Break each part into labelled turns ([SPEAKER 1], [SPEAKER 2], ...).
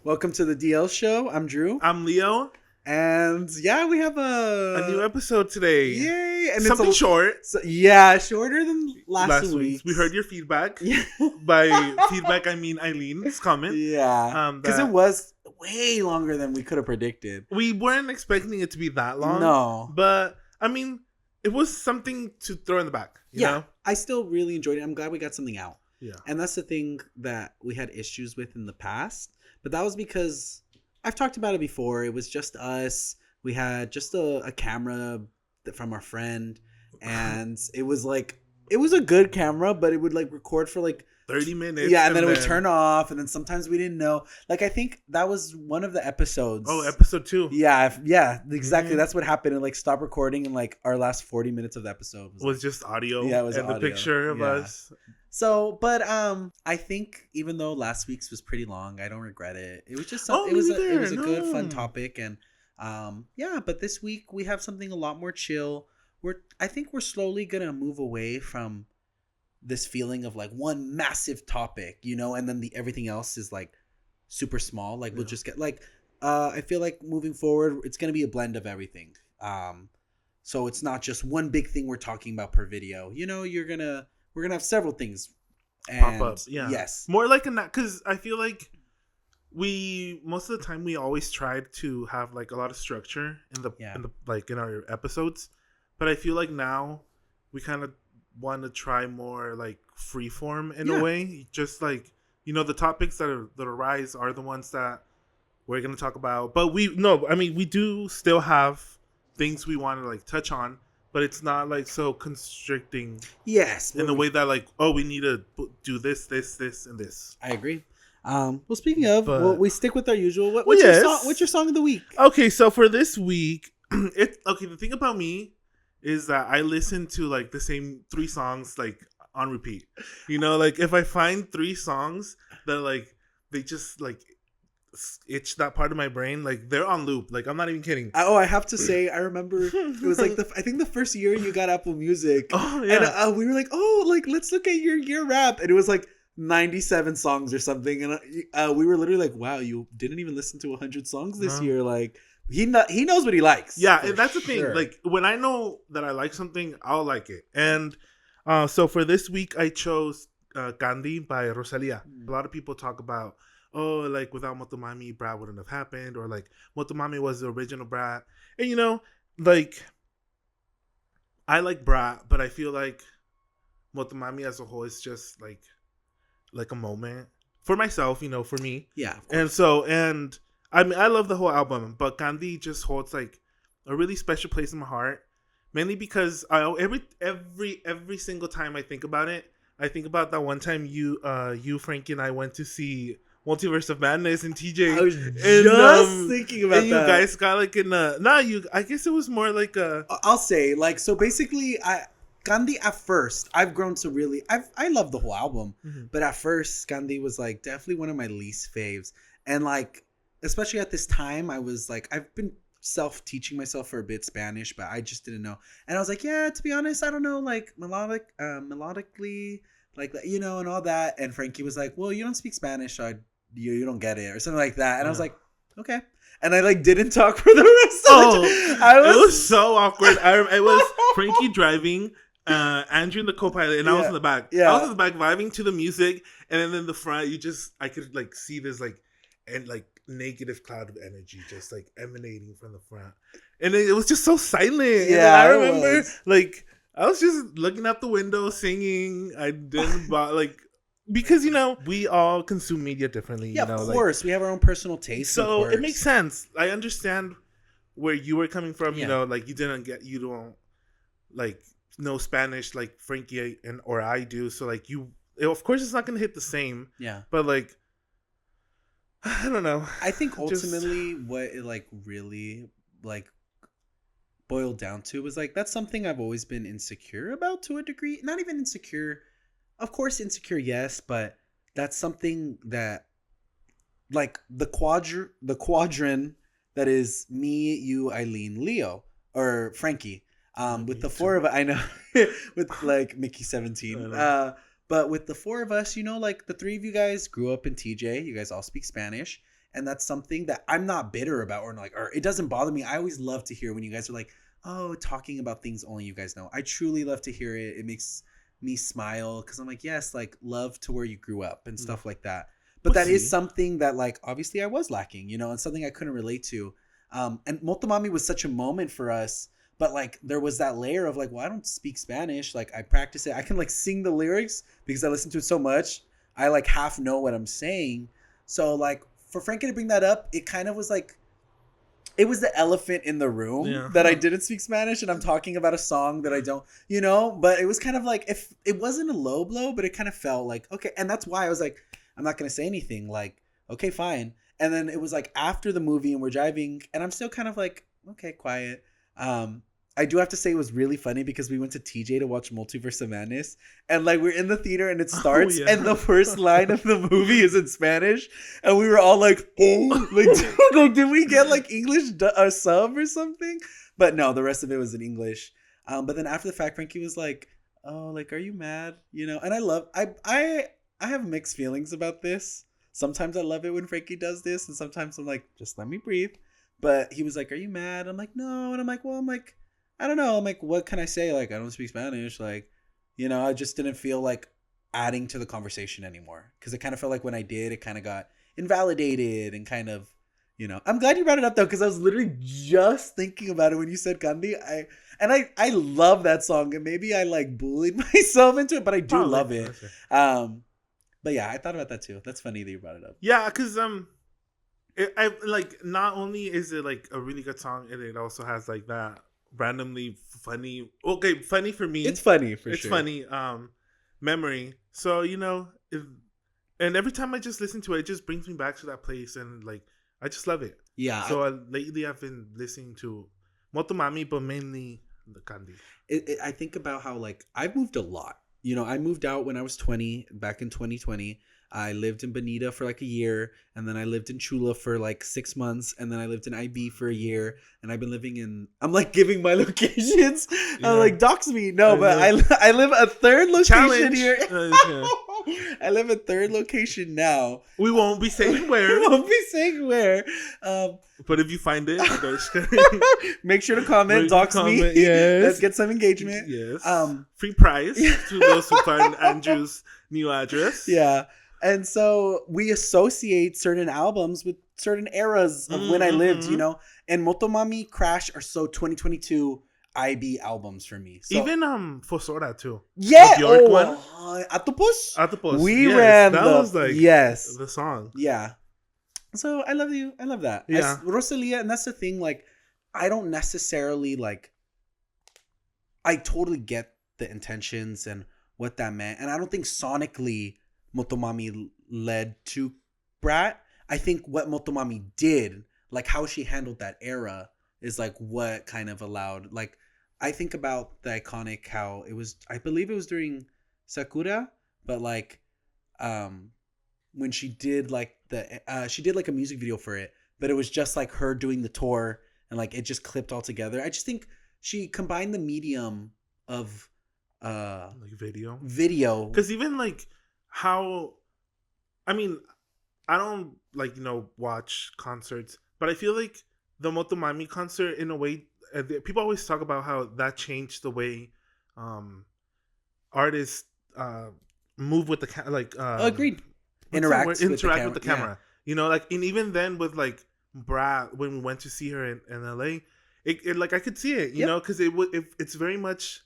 [SPEAKER 1] Welcome to the DL show. I'm Drew.
[SPEAKER 2] I'm Leo.
[SPEAKER 1] And yeah, we have a
[SPEAKER 2] new episode today.
[SPEAKER 1] Yay! And
[SPEAKER 2] something short.
[SPEAKER 1] Shorter than last week.
[SPEAKER 2] We heard your feedback.
[SPEAKER 1] Yeah.
[SPEAKER 2] By feedback, I mean Eileen's comment.
[SPEAKER 1] Yeah. Because it was way longer than we could have predicted.
[SPEAKER 2] We weren't expecting it to be that long.
[SPEAKER 1] No.
[SPEAKER 2] But, I mean, it was something to throw in the back. You know?
[SPEAKER 1] I still really enjoyed it. I'm glad we got something out.
[SPEAKER 2] Yeah.
[SPEAKER 1] And that's the thing that we had issues with in the past. But that was because I've talked about it before. It was just us. We had just a camera from our friend. And it was a good camera, but it would record for
[SPEAKER 2] 30 minutes.
[SPEAKER 1] Yeah, and then it would turn off. And then sometimes we didn't know. I think that was one of the episodes.
[SPEAKER 2] Oh, episode 2.
[SPEAKER 1] Yeah, exactly. Mm-hmm. That's what happened. And stopped recording and our last 40 minutes of the episode
[SPEAKER 2] was just audio.
[SPEAKER 1] Yeah, it was
[SPEAKER 2] and
[SPEAKER 1] audio.
[SPEAKER 2] The picture of us.
[SPEAKER 1] So, but I think even though last week's was pretty long, I don't regret it. It was just it was a good fun topic, and but this week we have something a lot more chill. I think we're slowly gonna move away from this feeling of one massive topic, and then everything else is super small. We'll just get I feel like moving forward it's gonna be a blend of everything. So it's not just one big thing we're talking about per video. We're going to have several things
[SPEAKER 2] pop up. Yeah.
[SPEAKER 1] Yes.
[SPEAKER 2] More because I feel like most of the time we always tried to have a lot of structure in our episodes. But I feel like now we kind of want to try more free form in a way. Just the topics that arise are the ones that we're going to talk about. But we do still have things we want to touch on. But it's not so constricting.
[SPEAKER 1] Yes.
[SPEAKER 2] In the way that we need to do this, and this.
[SPEAKER 1] I agree. Well, speaking of, we stick with our usual. What's your song of the week?
[SPEAKER 2] Okay, so for this week, the thing about me is that I listen to the same 3 songs on repeat. If I find 3 songs that they just itch that part of my brain, they're on loop. I'm not even kidding.
[SPEAKER 1] I have to say, I remember it was I think the first year you got Apple Music.
[SPEAKER 2] Oh yeah.
[SPEAKER 1] And we were let's look at your rap, and it was 97 songs or something, and we were literally wow, you didn't even listen to 100 songs this year. He knows what he likes.
[SPEAKER 2] Yeah, and that's the thing. When I know that I like something, I'll like it. And so for this week, I chose Candy by Rosalia. A lot of people talk about, without Motomami, Brat wouldn't have happened, or Motomami was the original Brat. And I like Brat, but I feel like Motomami as a whole is just a moment for myself, for me.
[SPEAKER 1] Yeah.
[SPEAKER 2] And I love the whole album, but Candy just holds a really special place in my heart, mainly because every single time I think about it, I think about that one time you Frankie, and I went to see Multiverse of Madness and TJ.
[SPEAKER 1] I was just thinking about that.
[SPEAKER 2] And you guys got I guess it was more
[SPEAKER 1] I'll say so basically Gandhi at first, I've grown to really I love the whole album, but at first Gandhi was definitely one of my least faves, and especially at this time I was I've been self-teaching myself for a bit Spanish, but I just didn't know, and I was to be honest, I don't know melodically and all that, and Frankie was well, you don't speak Spanish, so you don't get it or something like that, and I was okay, and I didn't talk for the rest of it.
[SPEAKER 2] It was so awkward. It was Frankie driving, Andrew in the co-pilot, and I was in the back. I was in the back vibing to the music, and then in the front I could see this negative cloud of energy just emanating from the front, and it was just so silent.
[SPEAKER 1] Yeah,
[SPEAKER 2] I remember I was just looking out the window singing. I didn't because we all consume media differently.
[SPEAKER 1] Yeah, of course, we have our own personal taste.
[SPEAKER 2] So it makes sense. I understand where you were coming from. You don't know Spanish like Frankie or I do. So of course it's not gonna hit the same.
[SPEAKER 1] Yeah,
[SPEAKER 2] but I don't know.
[SPEAKER 1] I think ultimately what it really boiled down to was that's something I've always been insecure about to a degree. Not even insecure. Of course, insecure, yes, but that's something that the quadrant that is me, you, Eileen, Leo, or Frankie. With the 4 of us, I know, with Mickey 17. But with the 4 of us, the 3 of you guys grew up in TJ. You guys all speak Spanish. And that's something that I'm not bitter about or it doesn't bother me. I always love to hear when you guys are like, oh, talking about things only you guys know. I truly love to hear it. It makes me smile because I'm like, yes, like love to where you grew up and stuff like that. But that is something that like obviously I was lacking, and something I couldn't relate to. And Motomami was such a moment for us, but like there was that layer of like, well, I don't speak Spanish. Like I practice it. I can like sing the lyrics because I listen to it so much. I like half know what I'm saying. So like for Frankie to bring that up, it kind of was like, it was the elephant in the room that I didn't speak Spanish and I'm talking about a song that I don't, but it was kind of like, if it wasn't a low blow, but it kind of felt like, okay. And that's why I was like, I'm not going to say anything, like, okay, fine. And then it was like after the movie and we're driving and I'm still kind of like, okay, quiet. I do have to say it was really funny because we went to TJ to watch Multiverse of Madness and like we're in the theater and it starts and the first line of the movie is in Spanish and we were all like, oh, like did we get like English sub or something? But no, the rest of it was in English. But then after the fact, Frankie was like, oh, like, are you mad? And I have mixed feelings about this. Sometimes I love it when Frankie does this and sometimes I'm like, just let me breathe. But he was like, are you mad? I'm like, no. And I'm like, well, I don't know. I'm like, what can I say? Like, I don't speak Spanish. Like, I just didn't feel like adding to the conversation anymore. Because it kind of felt like when I did, it kind of got invalidated and kind of, I'm glad you brought it up though. Because I was literally just thinking about it when you said Kandi. I love that song. And maybe I like bullied myself into it, but I do love it. But yeah, I thought about that too. That's funny that you brought it up.
[SPEAKER 2] Yeah, because I like not only is it like a really good song, and it also has like that randomly funny. Okay, funny for me.
[SPEAKER 1] It's funny for sure.
[SPEAKER 2] It's funny. Memory. So and every time I just listen to it, it just brings me back to that place, and like I just love it.
[SPEAKER 1] Yeah.
[SPEAKER 2] So lately I've been listening to Motomami, but mainly the Kandi.
[SPEAKER 1] I think about how like I've moved a lot. I moved out when I was 20, back in 2020. I lived in Bonita for like a year, and then I lived in Chula for like 6 months, and then I lived in IB for a year, and I've been living in... I'm like giving my locations. Yeah. I'm like, dox me. No, but I live a third location Challenge. Here. I live a third location now.
[SPEAKER 2] We won't be saying where. But if you find it,
[SPEAKER 1] make sure to comment, dox me. Yes. Let's get some engagement.
[SPEAKER 2] Yes. Free prize to those who find Andrew's new address.
[SPEAKER 1] Yeah. And so we associate certain albums with certain eras of when I lived, and Motomami, Crash are so 2022 IB albums for me. So,
[SPEAKER 2] even Fosora too.
[SPEAKER 1] Yeah. Atopos. We ran
[SPEAKER 2] that was like the song.
[SPEAKER 1] Yeah. So I love you. I love that.
[SPEAKER 2] Yeah.
[SPEAKER 1] Rosalia, and that's the thing, like I don't necessarily like, I totally get the intentions and what that meant. And I don't think sonically Motomami led to Brat. I think what Motomami did, like how she handled that era, is like what kind of allowed, like I think about the iconic how it was, I believe it was during Sakura, but like when she did like she did like a music video for it, but it was just like her doing the tour and like it just clipped all together. I just think she combined the medium of
[SPEAKER 2] like video,
[SPEAKER 1] because
[SPEAKER 2] even like how, I mean, I don't like watch concerts, but I feel like the Motomami concert in a way, people always talk about how that changed the way artists move with the like
[SPEAKER 1] agreed interact with the
[SPEAKER 2] camera. Yeah. Like, and even then with like Brat, when we went to see her in LA, it like I could see it, you know, because it's very much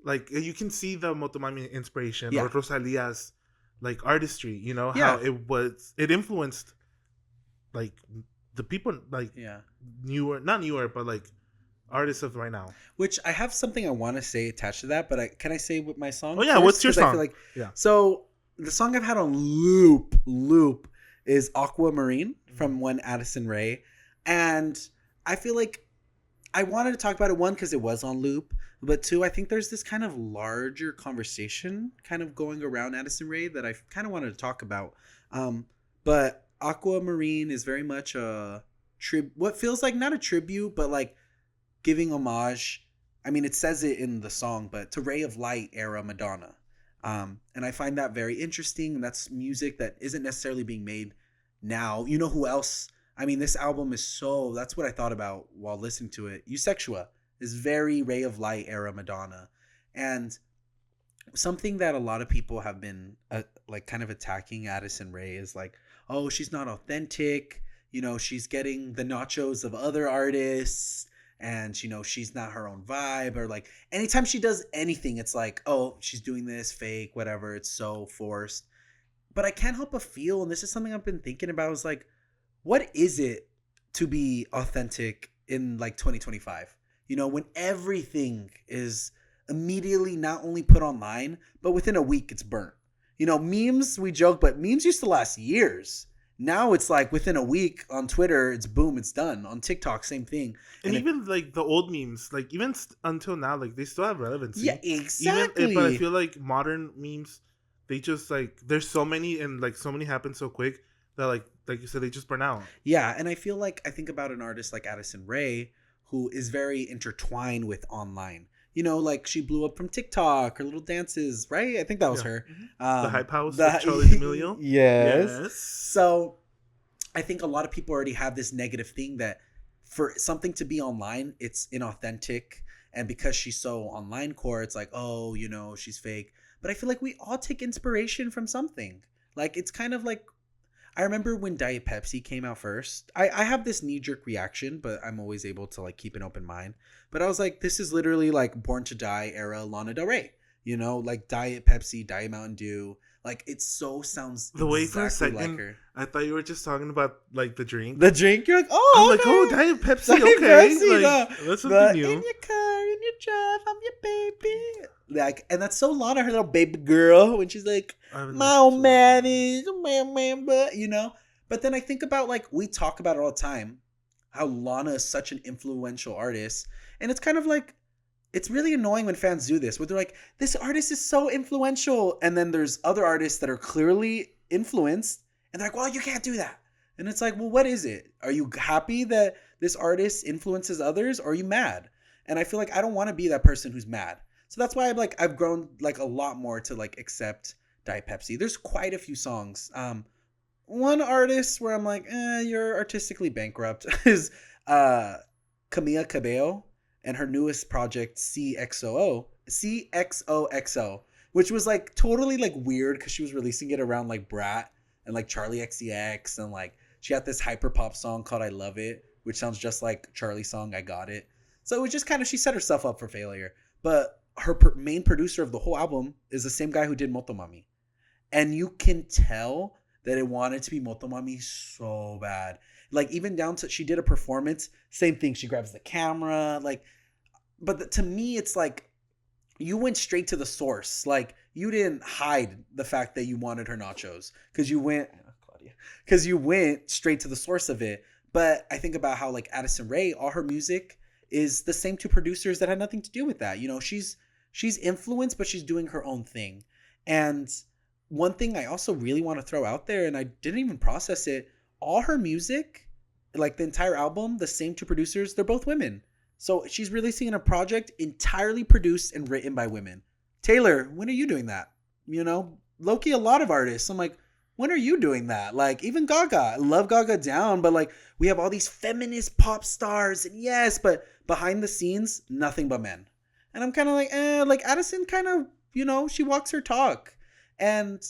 [SPEAKER 2] like you can see the Motomami inspiration or Rosalia's like artistry, how it influenced like the people like not newer, but like artists of right now.
[SPEAKER 1] Which I have something I want to say attached to that, but can I say with my song?
[SPEAKER 2] Oh yeah, first? What's your song?
[SPEAKER 1] I feel like, so the song I've had on loop is Aquamarine from one Addison Rae, and I feel like I wanted to talk about it, one, because it was on loop, but two, I think there's this kind of larger conversation kind of going around Addison Rae that I kind of wanted to talk about. But Aquamarine is very much a what feels like not a tribute, but like giving homage. I mean, it says it in the song, but to Ray of Light era Madonna. And I find that very interesting. And that's music that isn't necessarily being made now. You know who else? I mean, this album is so, that's what I thought about while listening to it. Eusexua is very Ray of Light era Madonna. And something that a lot of people have been like kind of attacking Addison Rae is like, oh, she's not authentic. You know, she's getting the nachos of other artists, and you know, she's not her own vibe. Or like anytime she does anything, it's like, oh, she's doing this fake, whatever. It's so forced. But I can't help but feel, and this is something I've been thinking about, is like, what is it to be authentic in like 2025? You know, when everything is immediately not only put online, but within a week it's burnt. You know, memes, we joke, but memes used to last years. Now it's like within a week on Twitter, it's boom, it's done. On TikTok, same thing.
[SPEAKER 2] And even like the old memes, like even until now, like they still have relevancy.
[SPEAKER 1] Yeah, exactly.
[SPEAKER 2] But I feel like modern memes, they just like, there's so many, and like so many happen so quick that like you said, they just burn out.
[SPEAKER 1] Yeah, and I feel like I think about an artist like Addison Rae, who is very intertwined with online. You know, like she blew up from TikTok, her little dances, right? I think that was her.
[SPEAKER 2] Mm-hmm. The Hype House with Charlie D'Amelio.
[SPEAKER 1] Yes. So I think a lot of people already have this negative thing that for something to be online, it's inauthentic. And because she's so online core, it's like, oh, you know, she's fake. But I feel like we all take inspiration from something. Like, it's kind of like, I remember when Diet Pepsi came out first. I have this knee-jerk reaction, but I'm always able to like keep an open mind. But I was like, this is literally like Born to Die era Lana Del Rey. You know, like Diet Pepsi, Diet Mountain Dew. Like, it so sounds
[SPEAKER 2] the way
[SPEAKER 1] exactly
[SPEAKER 2] for a second,
[SPEAKER 1] like her.
[SPEAKER 2] I thought you were just talking about like the drink.
[SPEAKER 1] The drink? You're like, oh,
[SPEAKER 2] I'm
[SPEAKER 1] okay.
[SPEAKER 2] like, oh, Diet Pepsi,
[SPEAKER 1] Diet
[SPEAKER 2] okay.
[SPEAKER 1] Pepsi,
[SPEAKER 2] like, that's something new.
[SPEAKER 1] In your car, in your drive, I'm your baby. Like, and that's so Lana, her little baby girl, when she's like, my old man is a man, but you know. But then I think about, like, we talk about it all the time, how Lana is such an influential artist. And it's kind of like, it's really annoying when fans do this, where they're like, this artist is so influential. And then there's other artists that are clearly influenced. And they're like, well, you can't do that. And it's like, well, what is it? Are you happy that this artist influences others? Or are you mad? And I feel like I don't want to be that person who's mad. So that's why I've grown like a lot more to like accept Diet Pepsi. There's quite a few songs. One artist where I'm like, you're artistically bankrupt is Camila Cabello and her newest project CXOXO, which was like totally like weird because she was releasing it around like Brat and like Charlie XCX, and like she had this hyper pop song called I Love It, which sounds just like Charlie's song I Got It. So it was just kind of, she set herself up for failure. But her main producer of the whole album is the same guy who did Motomami. And you can tell that it wanted to be Motomami so bad. Like, even down to, she did a performance, same thing. She grabs the camera, like, but to me, it's like, you went straight to the source. Like, you didn't hide the fact that you wanted her nachos because you went straight to the source of it. But I think about how like Addison Rae, all her music is the same two producers that had nothing to do with that. You know, she's influenced, but she's doing her own thing. And one thing I also really want to throw out there, and I didn't even process it, all her music, like the entire album, the same two producers, they're both women. So she's releasing a project entirely produced and written by women. Taylor, when are you doing that? You know, low-key a lot of artists. I'm like, when are you doing that? Like, even Gaga. I love Gaga down, but like, we have all these feminist pop stars, and yes, but behind the scenes, nothing but men. And I'm kind of like Addison kind of, you know, she walks her talk. And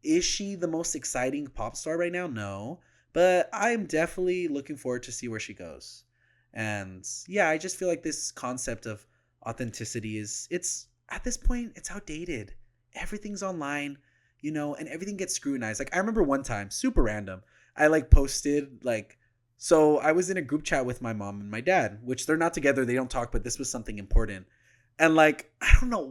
[SPEAKER 1] is she the most exciting pop star right now? No. But I'm definitely looking forward to see where she goes. And yeah, I just feel like this concept of authenticity it's at this point, it's outdated. Everything's online, you know, and everything gets scrutinized. Like, I remember one time, super random, I like posted like, so I was in a group chat with my mom and my dad, which they're not together. They don't talk, but this was something important. And like, I don't know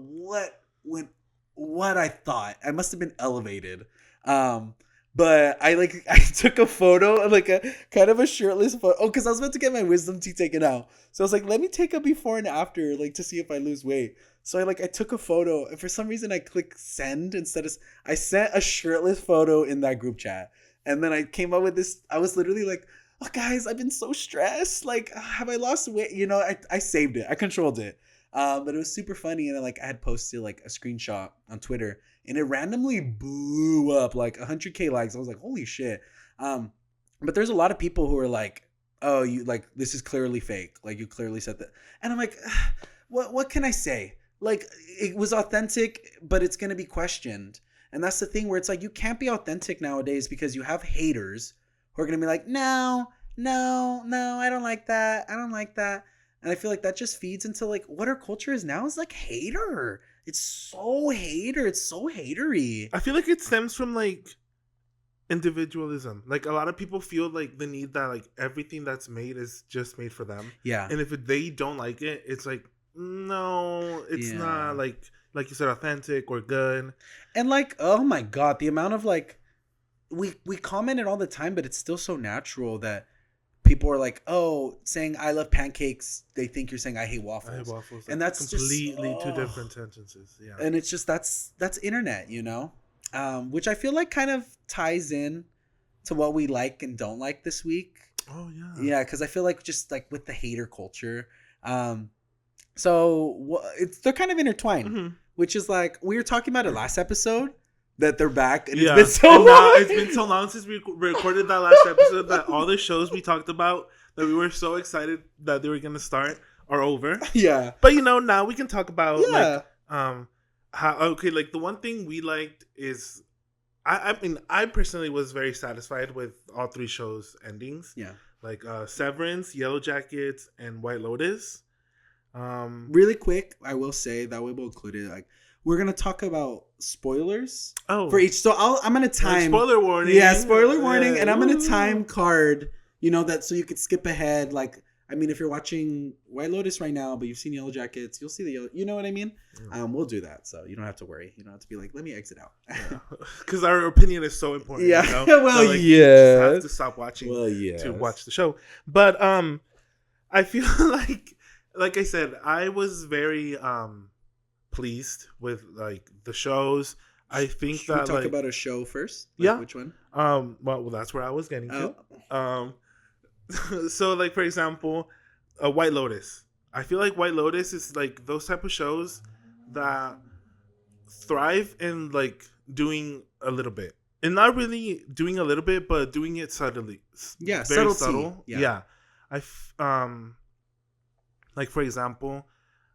[SPEAKER 1] what I thought. I must have been elevated. But I took a photo, like a kind of a shirtless photo. Oh, because I was about to get my wisdom teeth taken out. So I was like, let me take a before and after, like, to see if I lose weight. So I took a photo, and for some reason I clicked send instead of, I sent a shirtless photo in that group chat. And then I came up with this, I was literally like, oh guys, I've been so stressed. Like, have I lost weight? You know, I saved it. I controlled it. But it was super funny. And then I had posted like a screenshot on Twitter, and it randomly blew up like 100K likes. I was like, holy shit. But there's a lot of people who are like, oh, you like, this is clearly fake. Like, you clearly said that. And I'm like, what can I say? Like, it was authentic, but it's going to be questioned. And that's the thing where it's like, you can't be authentic nowadays because you have haters who are going to be like, no, I don't like that. I don't like that. And I feel like that just feeds into like what our culture is now is like hater. It's so hater. It's so hatery.
[SPEAKER 2] I feel like it stems from like individualism. Like a lot of people feel like the need that like everything that's made is just made for them.
[SPEAKER 1] Yeah.
[SPEAKER 2] And if they don't like it, it's like, no, it's not like you said, authentic or good.
[SPEAKER 1] And like, oh my God, the amount of like, we comment it all the time, but it's still so natural that people are like, oh, saying I love pancakes, they think you're saying I hate waffles.
[SPEAKER 2] I hate waffles.
[SPEAKER 1] And that's
[SPEAKER 2] completely two different sentences. Yeah.
[SPEAKER 1] And it's just that's internet, you know? Which I feel like kind of ties in to what we like and don't like this week.
[SPEAKER 2] Oh yeah.
[SPEAKER 1] Yeah, because I feel like just like with the hater culture, so they're kind of intertwined, mm-hmm. which is like we were talking about it last episode that they're back, and it's been so long.
[SPEAKER 2] It's been so long since we recorded that last episode that all the shows we talked about that we were so excited that they were gonna start are over.
[SPEAKER 1] Yeah,
[SPEAKER 2] but now we can talk about like how like the one thing we liked is I mean I personally was very satisfied with all three shows endings.
[SPEAKER 1] Yeah,
[SPEAKER 2] like Severance, Yellow Jackets, and White Lotus.
[SPEAKER 1] Really quick, I will say that way we'll include it. Like we're gonna talk about spoilers for each. So I'm gonna time
[SPEAKER 2] spoiler warning.
[SPEAKER 1] Yeah, spoiler warning, and I'm gonna time card. You know that so you could skip ahead. Like I mean, if you're watching White Lotus right now, but you've seen Yellow Jackets, you'll see the yellow. You know what I mean? Yeah. We'll do that, so you don't have to worry. You don't have to be like, let me exit out.
[SPEAKER 2] Because our opinion is so important.
[SPEAKER 1] Yeah.
[SPEAKER 2] You know?
[SPEAKER 1] Well,
[SPEAKER 2] so, like,
[SPEAKER 1] yeah.
[SPEAKER 2] You just have to stop watching to watch the show. But I feel like I said, I was very pleased with like the shows. I think
[SPEAKER 1] Should we talk about a show first? Like,
[SPEAKER 2] yeah.
[SPEAKER 1] Which one?
[SPEAKER 2] Well, that's where I was getting to. So like for example, White Lotus. I feel like White Lotus is like those type of shows that thrive in like doing a little bit. And not really doing a little bit, but doing it subtly.
[SPEAKER 1] Yeah,
[SPEAKER 2] very
[SPEAKER 1] subtlety.
[SPEAKER 2] Subtle. Yeah. Like for example,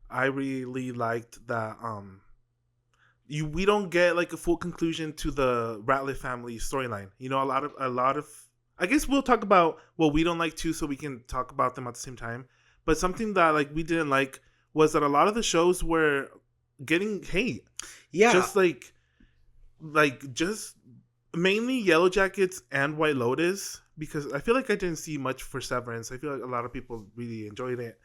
[SPEAKER 2] I really liked that we don't get like a full conclusion to the Ratliff family storyline. You know, a lot of I guess we'll talk about what we don't like too, so we can talk about them at the same time. But something that like we didn't like was that a lot of the shows were getting hate. Yeah, just like just mainly Yellow Jackets and White Lotus, because I feel like I didn't see much for Severance. I feel like a lot of people really enjoyed it,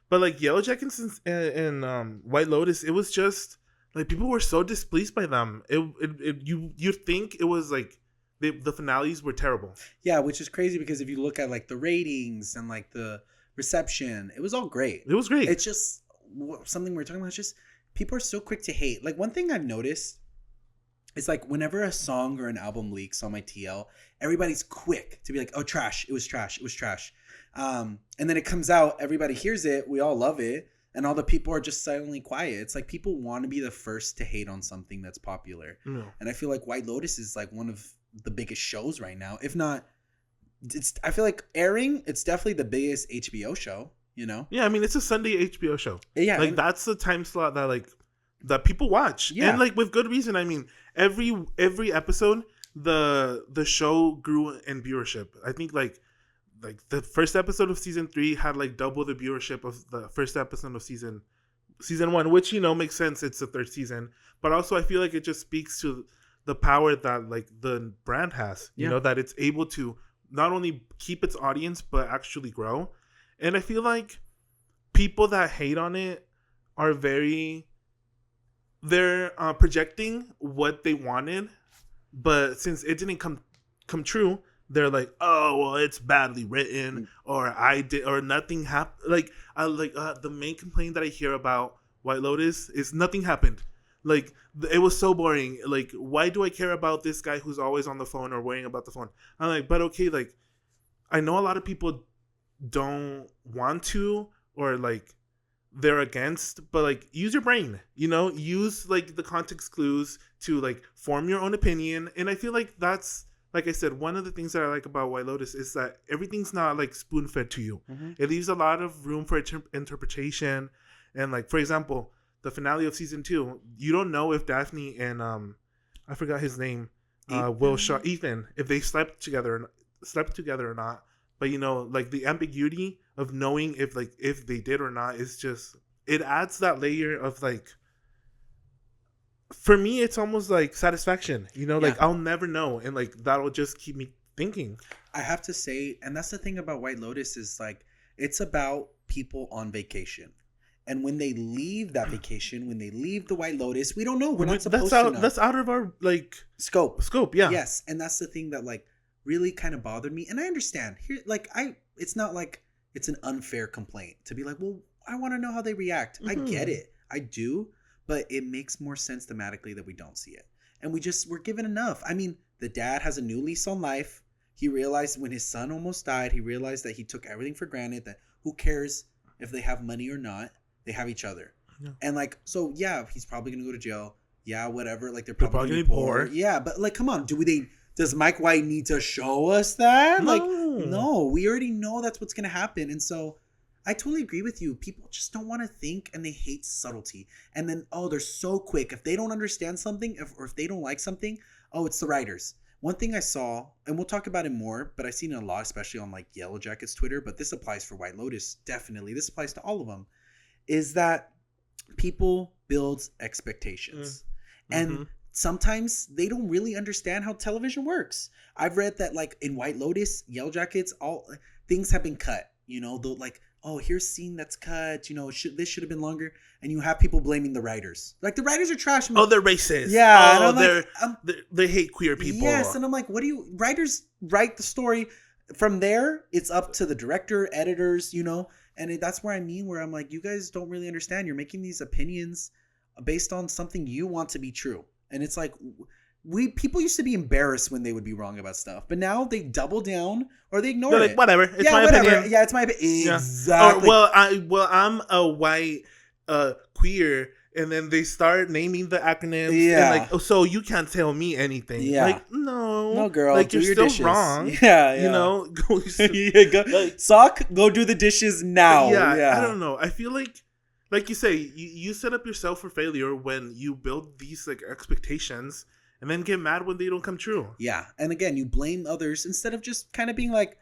[SPEAKER 2] but like Yellow Jackets and White Lotus, it was just like people were so displeased by them. You think it was like. The finales were terrible.
[SPEAKER 1] Yeah, which is crazy because if you look at like the ratings and like the reception, it was all great.
[SPEAKER 2] It was great.
[SPEAKER 1] It's just something we're talking about. It's just people are so quick to hate. Like one thing I've noticed is like whenever a song or an album leaks on my TL, everybody's quick to be like, "Oh, trash! It was trash! It was trash!" And then it comes out, everybody hears it, we all love it, and all the people are just silently quiet. It's like people want to be the first to hate on something that's popular, and I feel like White Lotus is like one of the biggest shows right now, if not I feel like airing, it's definitely the biggest HBO show, you know?
[SPEAKER 2] Yeah, I mean it's a Sunday HBO show.
[SPEAKER 1] Yeah,
[SPEAKER 2] like that's the time slot that people watch. Yeah. And like with good reason. I mean every episode the show grew in viewership. I think like the first episode of season 3 had like double the viewership of the first episode of season 1, which makes sense, it's the third season. But also I feel like it just speaks to the power that like the brand has, you know, that it's able to not only keep its audience but actually grow. And I feel like people that hate on it are they're projecting what they wanted, but since it didn't come true, they're like, oh well, it's badly written, or nothing happened. Like the main complaint that I hear about White Lotus is nothing happened. Like, it was so boring. Like, why do I care about this guy who's always on the phone or worrying about the phone? I'm like, but okay, like, I know a lot of people don't want to, or like they're against, but like use your brain, use like the context clues to like form your own opinion. And I feel like that's like I said, one of the things that I like about White Lotus is that everything's not like spoon fed to you.
[SPEAKER 1] Mm-hmm.
[SPEAKER 2] It leaves a lot of room for interpretation. And like, for example, the finale of season 2, you don't know if Daphne and I forgot his name, Ethan, if they slept together or not. But you know, like the ambiguity of knowing if they did or not is just, it adds that layer of like, for me it's almost like satisfaction, you know, like I'll never know, and like that'll just keep me thinking.
[SPEAKER 1] I have to say, and that's the thing about White Lotus, is like it's about people on vacation. And when they leave that vacation, when they leave the White Lotus, we don't know. We're not supposed to know.
[SPEAKER 2] That's out of our like
[SPEAKER 1] scope.
[SPEAKER 2] Yeah.
[SPEAKER 1] Yes, and that's the thing that like really kind of bothered me. And I understand here, like it's not like it's an unfair complaint to be like, well, I want to know how they react. I get it, I do, but it makes more sense thematically that we don't see it, and we're given enough. I mean, the dad has a new lease on life. He realized when his son almost died, he realized that he took everything for granted. That who cares if they have money or not? They have each other. Yeah. And like, so yeah, he's probably gonna go to jail. Yeah, whatever. Like they're probably gonna be poor. Yeah, but like, come on, does Mike White need to show us that?
[SPEAKER 2] No.
[SPEAKER 1] Like, no, we already know that's what's gonna happen. And so I totally agree with you. People just don't want to think, and they hate subtlety. And then, they're so quick. If they don't understand something, or if they don't like something, it's the writers. One thing I saw, and we'll talk about it more, but I've seen it a lot, especially on like Yellow Jackets Twitter, but this applies for White Lotus, definitely. This applies to all of them. Is that people build expectations. And sometimes they don't really understand how television works. I've read that like in White Lotus, Yellow Jackets, all things have been cut. You know, they'll like, here's a scene that's cut. You know, this should have been longer. And you have people blaming the writers. Like the writers are trash.
[SPEAKER 2] They're racist.
[SPEAKER 1] Yeah.
[SPEAKER 2] They hate queer people.
[SPEAKER 1] Yes. And I'm like, writers write the story. From there, it's up to the director, editors, you know. And that's where I'm like, you guys don't really understand. You're making these opinions based on something you want to be true. And it's like, people used to be embarrassed when they would be wrong about stuff, but now they double down or they ignore it.
[SPEAKER 2] Like, whatever. It's my opinion.
[SPEAKER 1] Yeah, it's my opinion. Exactly.
[SPEAKER 2] I'm a white queer, and then they start naming the acronyms.
[SPEAKER 1] Yeah.
[SPEAKER 2] And like, so you can't tell me anything.
[SPEAKER 1] Yeah.
[SPEAKER 2] Like, no,
[SPEAKER 1] girl.
[SPEAKER 2] Like,
[SPEAKER 1] do
[SPEAKER 2] you're
[SPEAKER 1] your
[SPEAKER 2] still
[SPEAKER 1] dishes.
[SPEAKER 2] wrong.
[SPEAKER 1] Yeah.
[SPEAKER 2] You know, go.
[SPEAKER 1] Sock, go do the dishes now.
[SPEAKER 2] Yeah. I don't know. I feel like you say, you set up yourself for failure when you build these like expectations and then get mad when they don't come true.
[SPEAKER 1] Yeah. And again, you blame others instead of just kind of being like,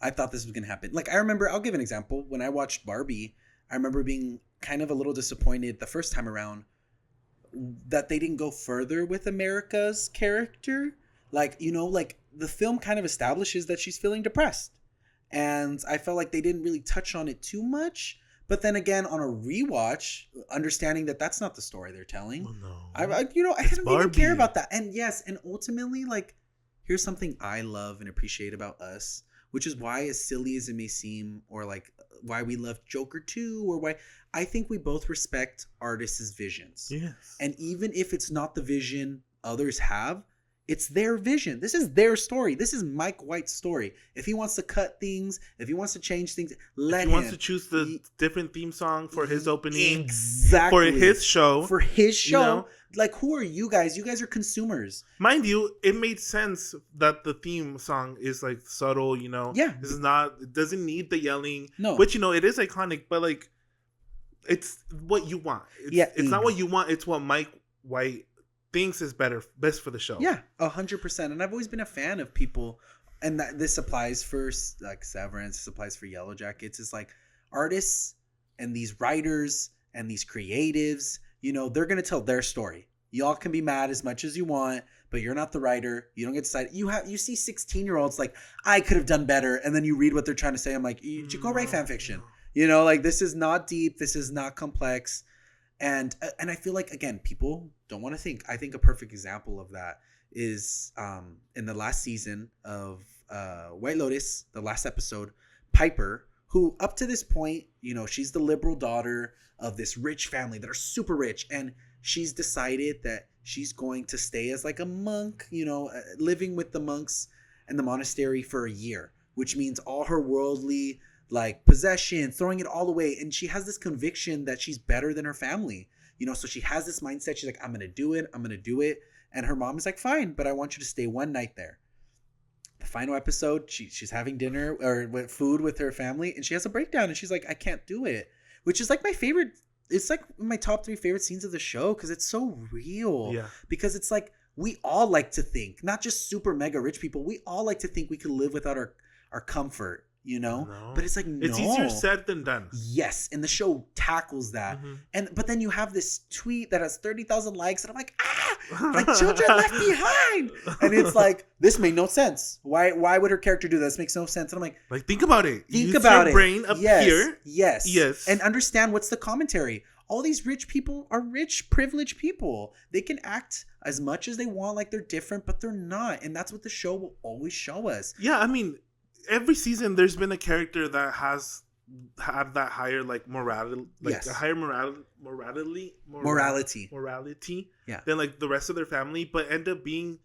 [SPEAKER 1] I thought this was going to happen. Like, I remember, I'll give an example. When I watched Barbie, I remember being kind of a little disappointed the first time around that they didn't go further with America's character. Like, you know, like the film kind of establishes that she's feeling depressed. And I felt like they didn't really touch on it too much. But then again, on a rewatch, understanding that that's not the story they're telling, I didn't even care about that. And yes, and ultimately, like, here's something I love and appreciate about us, which is why, as silly as it may seem, or like why we love Joker 2, or why I think we both respect artists' visions.
[SPEAKER 2] Yes.
[SPEAKER 1] And even if it's not the vision others have, it's their vision. This is their story. This is Mike White's story. If he wants to cut things, if he wants to change things, let him.
[SPEAKER 2] He wants to choose the different theme song for his opening.
[SPEAKER 1] Exactly.
[SPEAKER 2] For his show.
[SPEAKER 1] You know? Like, who are you guys? You guys are consumers.
[SPEAKER 2] Mind you, it made sense that the theme song is like subtle, you know.
[SPEAKER 1] Yeah.
[SPEAKER 2] It doesn't need the yelling.
[SPEAKER 1] No.
[SPEAKER 2] Which, you know, it is iconic, but like, it's what you want. It's not what you want. It's what Mike White thinks is best for the show.
[SPEAKER 1] Yeah, 100%. And I've always been a fan of people, and that this applies for like Severance, this applies for Yellow Jackets. It's like artists and these writers and these creatives, you know, they're gonna tell their story. Y'all can be mad as much as you want, but you're not the writer. You don't get to decide. You see 16-year-olds like, I could have done better, and then you read what they're trying to say. I'm like, you go write fan fiction. You know, like, this is not deep. This is not complex. And I feel like, again, people don't want to think. I think a perfect example of that is in the last season of White Lotus, the last episode, Piper, who up to this point, you know, she's the liberal daughter of this rich family that are super rich. And she's decided that she's going to stay as like a monk, you know, living with the monks in the monastery for a year, which means all her worldly like possessions, throwing it all away. And she has this conviction that she's better than her family, you know, so she has this mindset. She's like, I'm going to do it. And her mom is like, fine, but I want you to stay one night there. the final episode, she's having dinner or with food with her family, and she has a breakdown, and she's like, I can't do it, which is like my favorite. It's like my top 3 favorite scenes of the show because it's so real.
[SPEAKER 2] Yeah.
[SPEAKER 1] Because it's like we all like to think, not just super mega rich people, we all like to think we could live without our comfort, you know?
[SPEAKER 2] No.
[SPEAKER 1] But it's like, no.
[SPEAKER 2] It's easier said than done.
[SPEAKER 1] Yes, and the show tackles that. But then you have this tweet that has 30,000 likes, and I'm like, like children left behind. And it's like, this made no sense. Why would her character do this? Makes no sense. And I'm like,
[SPEAKER 2] think about it.
[SPEAKER 1] Think about your
[SPEAKER 2] brain up here.
[SPEAKER 1] Yes. And understand what's the commentary. All these rich people are rich, privileged people. They can act as much as they want like they're different, but they're not. And that's what the show will always show us.
[SPEAKER 2] Yeah, I mean, every season there's been a character that has had that higher like morality, like a higher morality than like the rest of their family, but end up being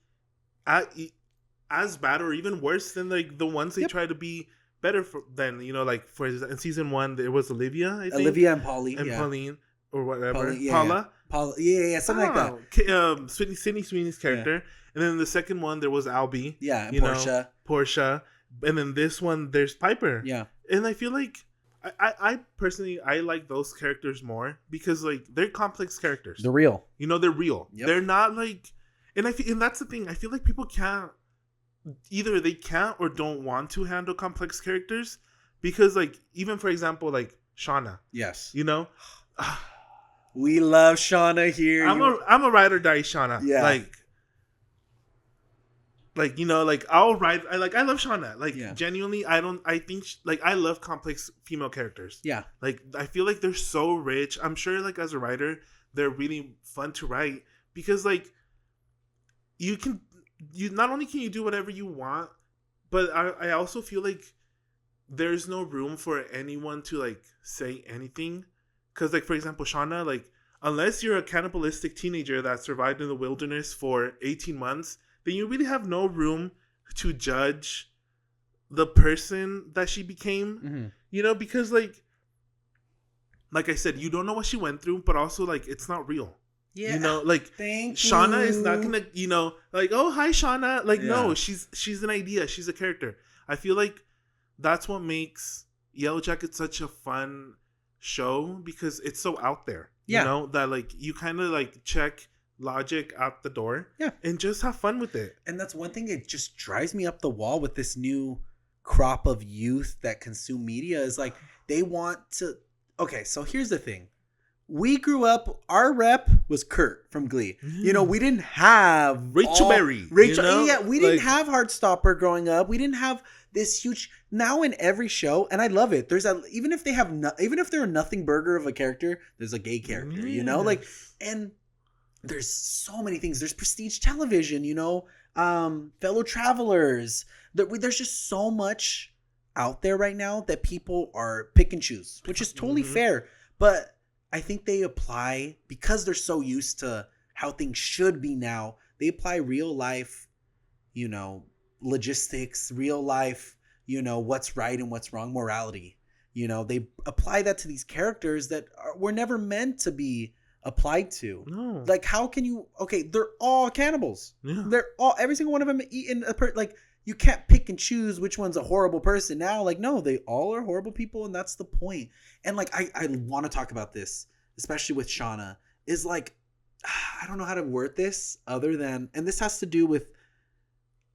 [SPEAKER 2] as bad or even worse than like the ones they try to be better than, you know, like for in season 1 there was Olivia and Pauline or whatever, Paula,
[SPEAKER 1] something like that.
[SPEAKER 2] Sydney Sweeney's character, and then the second one there was Albie,
[SPEAKER 1] and
[SPEAKER 2] Portia, and then this one there's Piper, and I feel like I personally I like those characters more because like they're complex characters,
[SPEAKER 1] they're real,
[SPEAKER 2] you know, they're real, they're not like, and that's the thing, I feel like people can't or don't want to handle complex characters because like even for example like Shauna, you know.
[SPEAKER 1] We love Shauna here.
[SPEAKER 2] I'm a ride or die Shauna. Yeah. Like you know, like I'll ride. I love Shauna. Like genuinely, I think I love complex female characters. Yeah. Like I feel like they're so rich. I'm sure like as a writer, they're really fun to write because like you not only can you do whatever you want, but I also feel like there's no room for anyone to like say anything. Because, like, for example, Shauna, like, unless you're a cannibalistic teenager that survived in the wilderness for 18 months, then you really have no room to judge the person that she became, you know, because, like I said, you don't know what she went through, but also, like, it's not real. Yeah. You know, like, Shauna is not going to, you know, like, oh, hi, Shauna. Like, no, she's an idea. She's a character. I feel like that's what makes Yellow Jacket such a fun show because it's so out there, you know, that like you kind of like check logic out the door and just have fun with it.
[SPEAKER 1] And that's one thing that just drives me up the wall with this new crop of youth that consume media is like they want to. Okay, so here's the thing. We grew up, our rep was Kurt from Glee. You know, we didn't have
[SPEAKER 2] Rachel Berry.
[SPEAKER 1] You know? We didn't have Heartstopper growing up. We didn't have this huge. Now in every show, and I love it. There's even if they're a nothing burger of a character, there's a gay character. You know, like, and there's so many things. There's prestige television. You know, fellow travelers. There's just so much out there right now that people are pick and choose, which is totally fair. But I think they apply, because they're so used to how things should be now, they apply real life, you know, logistics, real life, you know, what's right and what's wrong, morality. You know, they apply that to these characters that were never meant to be applied to. No. Like, how can you, they're all cannibals. Yeah. They're all, every single one of them eating like, you can't pick and choose which one's a horrible person now. Like, no, they all are horrible people, and that's the point. And like, I want to talk about this, especially with Shauna, is like, I don't know how to word this other than, and this has to do with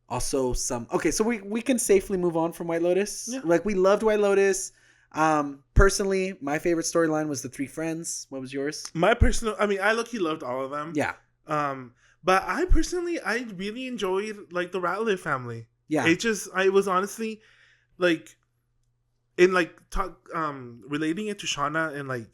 [SPEAKER 1] also some, so we can safely move on from White Lotus. Yeah. Like, we loved White Lotus. Personally, my favorite storyline was the 3 friends. What was yours?
[SPEAKER 2] I low-key loved all of them. Yeah. But I really enjoyed like the Ratliff family. Yeah. I was honestly like, in like relating it to Shauna and like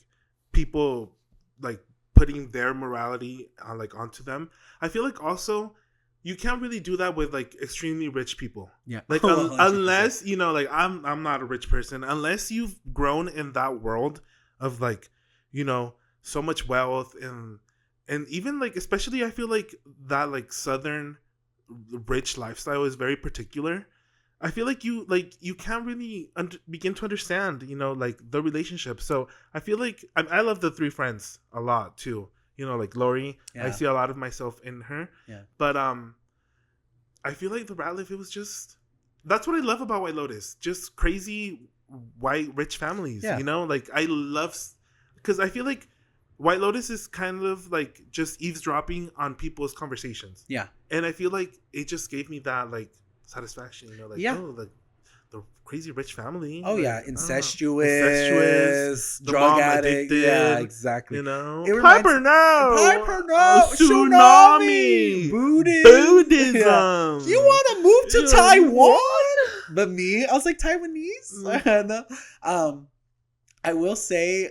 [SPEAKER 2] people like putting their morality onto them. I feel like also you can't really do that with like extremely rich people. Yeah. Like unless, you know, like I'm not a rich person, unless you've grown in that world of like, you know, so much wealth and even like, especially I feel like that like Southern rich lifestyle is very particular. I feel like you can't really begin to understand, you know, like the relationship. So I feel like I love the 3 friends a lot too. You know, like Lori, I see a lot of myself in her. Yeah. But I feel like the Ratliff, it was just that's what I love about White Lotus. Just crazy white rich families.
[SPEAKER 1] Yeah.
[SPEAKER 2] You know, like I love, because I feel like White Lotus is kind of like just eavesdropping on people's conversations.
[SPEAKER 1] Yeah.
[SPEAKER 2] And I feel like it just gave me that like satisfaction, you know, like, oh, the crazy rich family.
[SPEAKER 1] Oh,
[SPEAKER 2] like,
[SPEAKER 1] yeah. Incestuous, drug addict. Yeah, exactly.
[SPEAKER 2] You know?
[SPEAKER 1] Piper, no! Tsunami! Buddhism!
[SPEAKER 2] Yeah.
[SPEAKER 1] You want to move to Taiwan? But me, I was like, Taiwanese? No. I will say,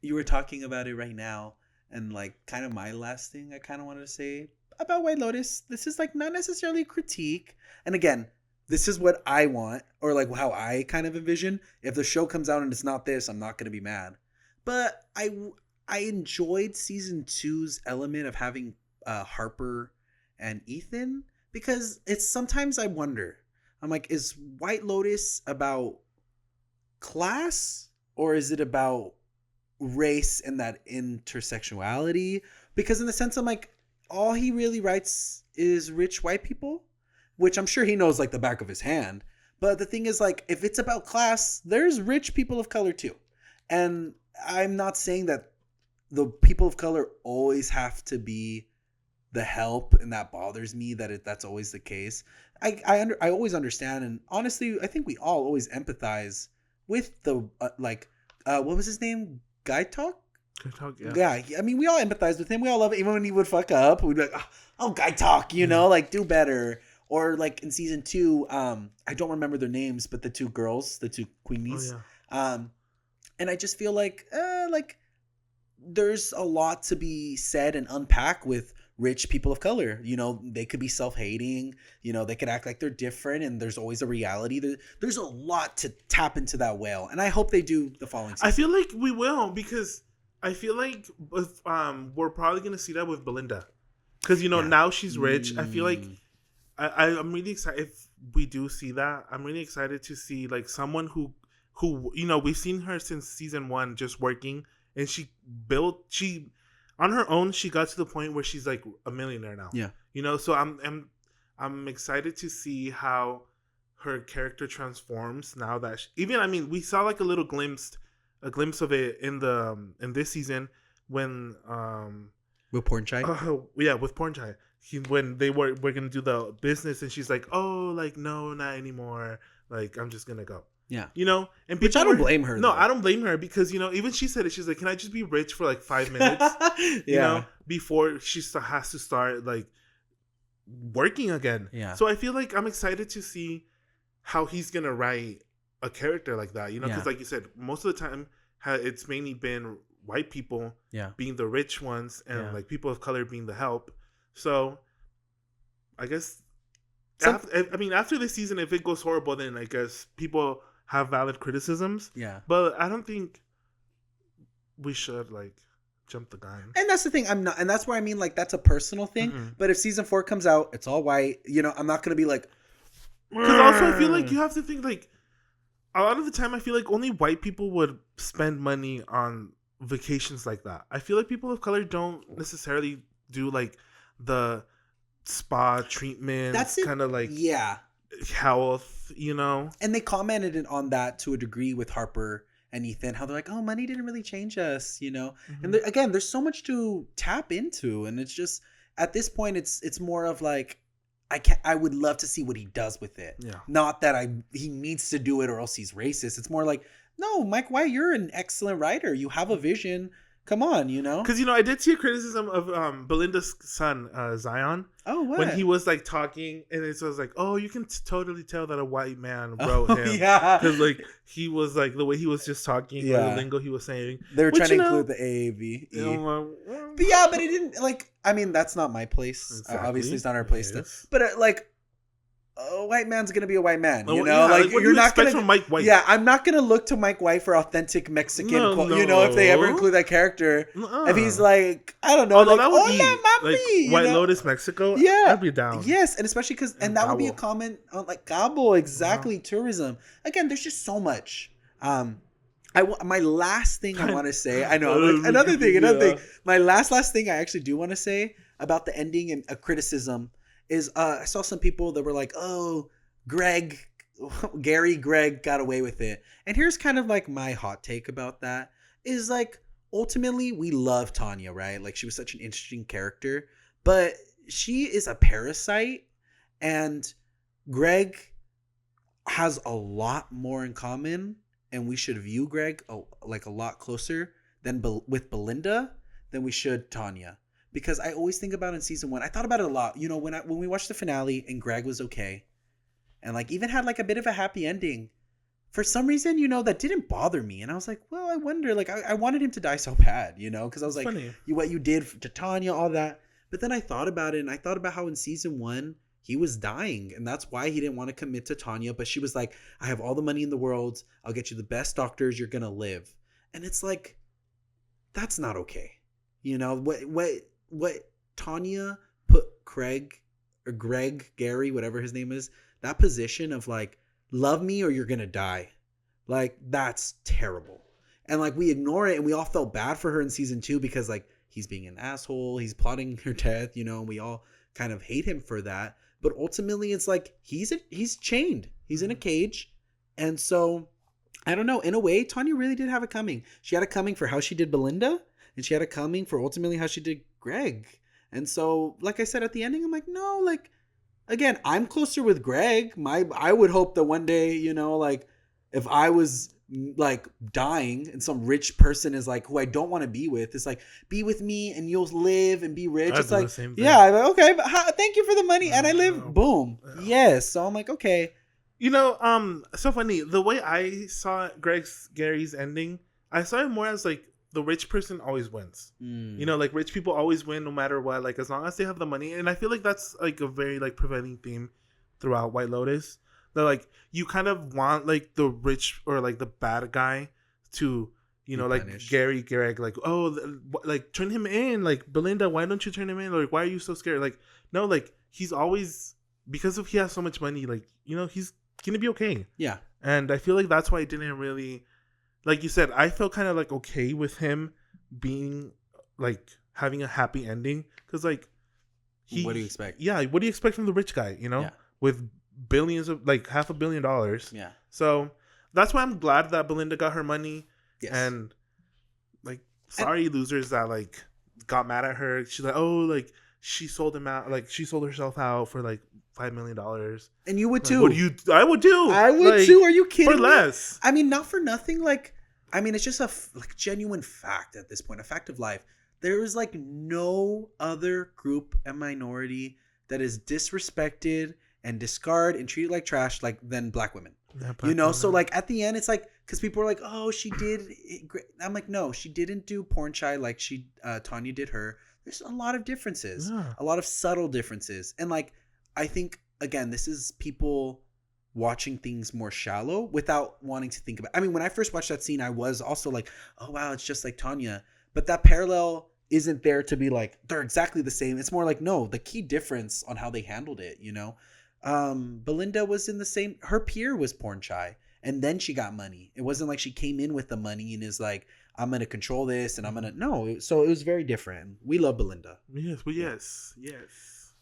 [SPEAKER 1] you were talking about it right now, and like kind of my last thing I kind of wanted to say about White Lotus. This is like not necessarily a critique, and again, this is what I want, or like how I kind of envision. If the show comes out and it's not this, I'm not gonna be mad. But I enjoyed season 2's element of having Harper and Ethan, because it's sometimes I wonder. I'm like, is White Lotus about class, or is it about race and that intersectionality? Because in the sense, I'm like, all he really writes is rich white people, which I'm sure he knows like the back of his hand. But the thing is, like, if it's about class, there's rich people of color too. And I'm not saying that the people of color always have to be the help, and that bothers me that that's always the case. I always understand, and honestly, I think we all always empathize with the what was his name? Guy Talk? Yeah. I mean, we all empathize with him. We all love it. Even when he would fuck up, we'd be like, oh, Guy Talk, you know, like, do better. Or like in season 2, I don't remember their names, but the two girls, the two queenies. Oh, yeah. And I just feel like there's a lot to be said and unpack with rich people of color. You know, they could be self-hating, you know, they could act like they're different, and there's always a reality. There's a lot to tap into that whale, and I hope they do the following season.
[SPEAKER 2] I feel like we will, because I feel like we're probably going to see that with Belinda, because, you know, now she's rich. I feel like I'm really excited if we do see that. I'm really excited to see like someone who, you know, we've seen her since season 1 just working, and she on her own, she got to the point where she's like a millionaire now. Yeah. You know, so I'm excited to see how her character transforms now that we saw like a glimpse of it in this season when
[SPEAKER 1] with Porn Chai.
[SPEAKER 2] With Porn Chai. When they were gonna do the business, and she's like, oh, like, no, not anymore. Like, I'm just gonna go. Yeah. You know, and
[SPEAKER 1] which I don't blame her.
[SPEAKER 2] No, though. I don't blame her, because, you know, even she said it. She's like, can I just be rich for like 5 minutes? You know, before she has to start like working again. Yeah. So I feel like I'm excited to see how he's gonna write a character like that. You know, because like you said, most of the time it's mainly been white people being the rich ones, and like people of color being the help. So I guess after this season, if it goes horrible, then I guess people have valid criticisms. Yeah. But I don't think we should like jump the gun.
[SPEAKER 1] And that's the thing. I'm not, and that's where I mean, like, that's a personal thing. Mm-hmm. But if season 4 comes out, it's all white, you know, I'm not gonna be like,
[SPEAKER 2] because also I feel like you have to think, like, a lot of the time I feel like only white people would spend money on vacations like that. I feel like people of color don't necessarily do like the spa treatment. That's kind of like health, you know.
[SPEAKER 1] And they commented on that to a degree with Harper and Ethan, how they're like, oh, money didn't really change us, you know. Mm-hmm. And again, there's so much to tap into, and it's just at this point it's more of like, I would love to see what he does with it. Yeah. Not that he needs to do it or else he's racist. It's more like, no, Mike White, you're an excellent writer. You have a vision. Come on, you know?
[SPEAKER 2] Because, you know, I did see a criticism of Belinda's son, Zion. Oh, what? When he was, like, talking, and it was like, oh, you can totally tell that a white man wrote him. Yeah. Because, like, he was, like, the way he was just talking, or the lingo he was saying.
[SPEAKER 1] They were trying to include the AAV. But, yeah, but it didn't, like, I mean, that's not my place. Exactly. Obviously, it's not our place. But, like, a white man's gonna be a white man, you know. Like you're not gonna from Mike White. Yeah, I'm not gonna look to Mike White for authentic Mexican. You know, if they ever include that character, if he's like, I don't know, like,
[SPEAKER 2] that would be like White Lotus Mexico. Yeah, I'd be down.
[SPEAKER 1] Yes, and especially because, and that would be a comment on like Cabo, exactly. Tourism. Again, there's just so much. My last thing I want to say, I know, like, another thing. My last thing I actually do want to say about the ending and a criticism is I saw some people that were like, oh, Greg got away with it. And here's kind of like my hot take about that is like, ultimately we love Tanya, right? Like she was such an interesting character, but she is a parasite, and Greg has a lot more in common, and we should view Greg like a lot closer with Belinda than we should Tanya. Because I always think about in season 1, I thought about it a lot. You know, when we watched the finale and Greg was okay, and like even had like a bit of a happy ending, for some reason, you know, that didn't bother me. And I was like, well, I wonder, like I wanted him to die so bad, you know, because I was like, what you did to Tanya, all that. But then I thought about it, and I thought about how in season 1 he was dying, and that's why he didn't want to commit to Tanya. But she was like, I have all the money in the world, I'll get you the best doctors, you're gonna live. And it's like, that's not okay. You know, what Tanya put Greg, Gary, whatever his name is, that position of like, love me or you're gonna die. Like, that's terrible. And like, we ignore it, and we all felt bad for her in season 2 because like, he's being an asshole, he's plotting her death, you know, and we all kind of hate him for that. But ultimately it's like, he's chained, he's in a cage. And so I don't know, in a way Tanya really did have it coming. She had it coming for how she did Belinda, and she had it coming for ultimately how she did Greg. And so like I said at the ending, I'm like, no, like, again, I'm closer with Greg. I would hope that one day, you know, like if I was like dying and some rich person is like, who I don't want to be with, it's like, be with me and you'll live and be rich. It's like, yeah, okay, but thank you for the money and I live. Boom. Yes. So I'm like, okay.
[SPEAKER 2] You know, so funny. The way I saw Gary's ending, I saw it more as like, the rich person always wins. You know, like rich people always win no matter what, like as long as they have the money. And I feel like that's like a very like prevailing theme throughout White Lotus. That like you kind of want like the rich or like the bad guy to, you know, like Greg, like, oh, like turn him in, like Belinda, why don't you turn him in? Like, why are you so scared? Like, no, like he's always, because he has so much money, like, you know, he's gonna be okay.
[SPEAKER 1] Yeah.
[SPEAKER 2] And I feel like that's why it didn't really, like you said, I felt kind of like okay with him being like having a happy ending, because like
[SPEAKER 1] what do you expect?
[SPEAKER 2] Yeah, what do you expect from the rich guy? You know, with billions of like $500 million.
[SPEAKER 1] Yeah.
[SPEAKER 2] So that's why I'm glad that Belinda got her money. Yes. And like, sorry losers that like got mad at her. She's like, oh, like she sold him out, like she sold herself out for like $5 million.
[SPEAKER 1] And you would too.
[SPEAKER 2] I would too.
[SPEAKER 1] I would like, too. Are you kidding?
[SPEAKER 2] For less.
[SPEAKER 1] I mean, not for nothing. Like, I mean, it's just a like genuine fact at this point, a fact of life. There is like no other group and minority that is disrespected and discarded and treated like trash like than Black women. Yeah, you know, so like at the end, it's like, because people are like, oh, she did it great. I'm like, no, she didn't do porn shy like Tanya did her. There's a lot of differences, a lot of subtle differences. And like, I think, again, this is people watching things more shallow without wanting to think about. I mean, when I first watched that scene, I was also like, oh, wow, it's just like Tanya. But that parallel isn't there to be like, they're exactly the same. It's more like, no, the key difference on how they handled it, you know? Belinda was in the same, her peer was porn shy, and then she got money. It wasn't like she came in with the money and is like, I'm going to control this and I'm going to, no. So it was very different. We love Belinda.
[SPEAKER 2] Yes, well, yes.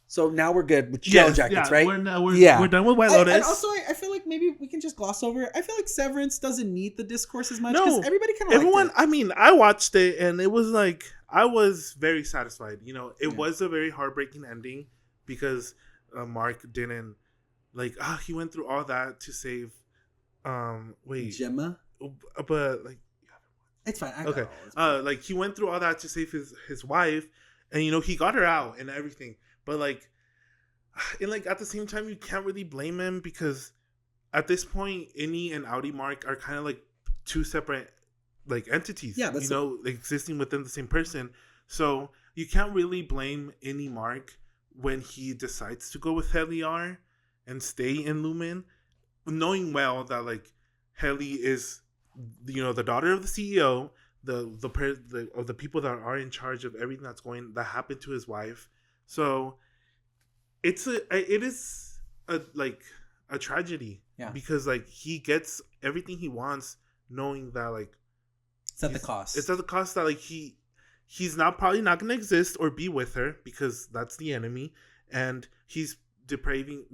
[SPEAKER 1] So now we're good with Yellow Jackets, right?
[SPEAKER 2] We're done with White Lotus.
[SPEAKER 1] And also, I feel like maybe we can just gloss over it. I feel like Severance doesn't need the discourse as much because everybody kind of liked it.
[SPEAKER 2] I mean, I watched it and it was like, I was very satisfied. You know, it was a very heartbreaking ending because Mark didn't, like, he went through all that to save,
[SPEAKER 1] Gemma?
[SPEAKER 2] But, like,
[SPEAKER 1] it's fine.
[SPEAKER 2] Okay. Like, he went through all that to save his wife, and, you know, he got her out and everything. But, like, and, like, at the same time, you can't really blame him because at this point, Innie and Audi Mark are kind of, like, two separate, like, entities, you know, existing within the same person. So, you can't really blame Innie Mark when he decides to go with Heliar and stay in Lumen, knowing well that, like, Heli is, you know, the daughter of the CEO, of the people that are in charge of everything that happened to his wife. So it is a tragedy, because like he gets everything he wants, knowing that like
[SPEAKER 1] it's at the cost.
[SPEAKER 2] It's at the cost that like he's probably not going to exist or be with her because that's the enemy, and he's depriving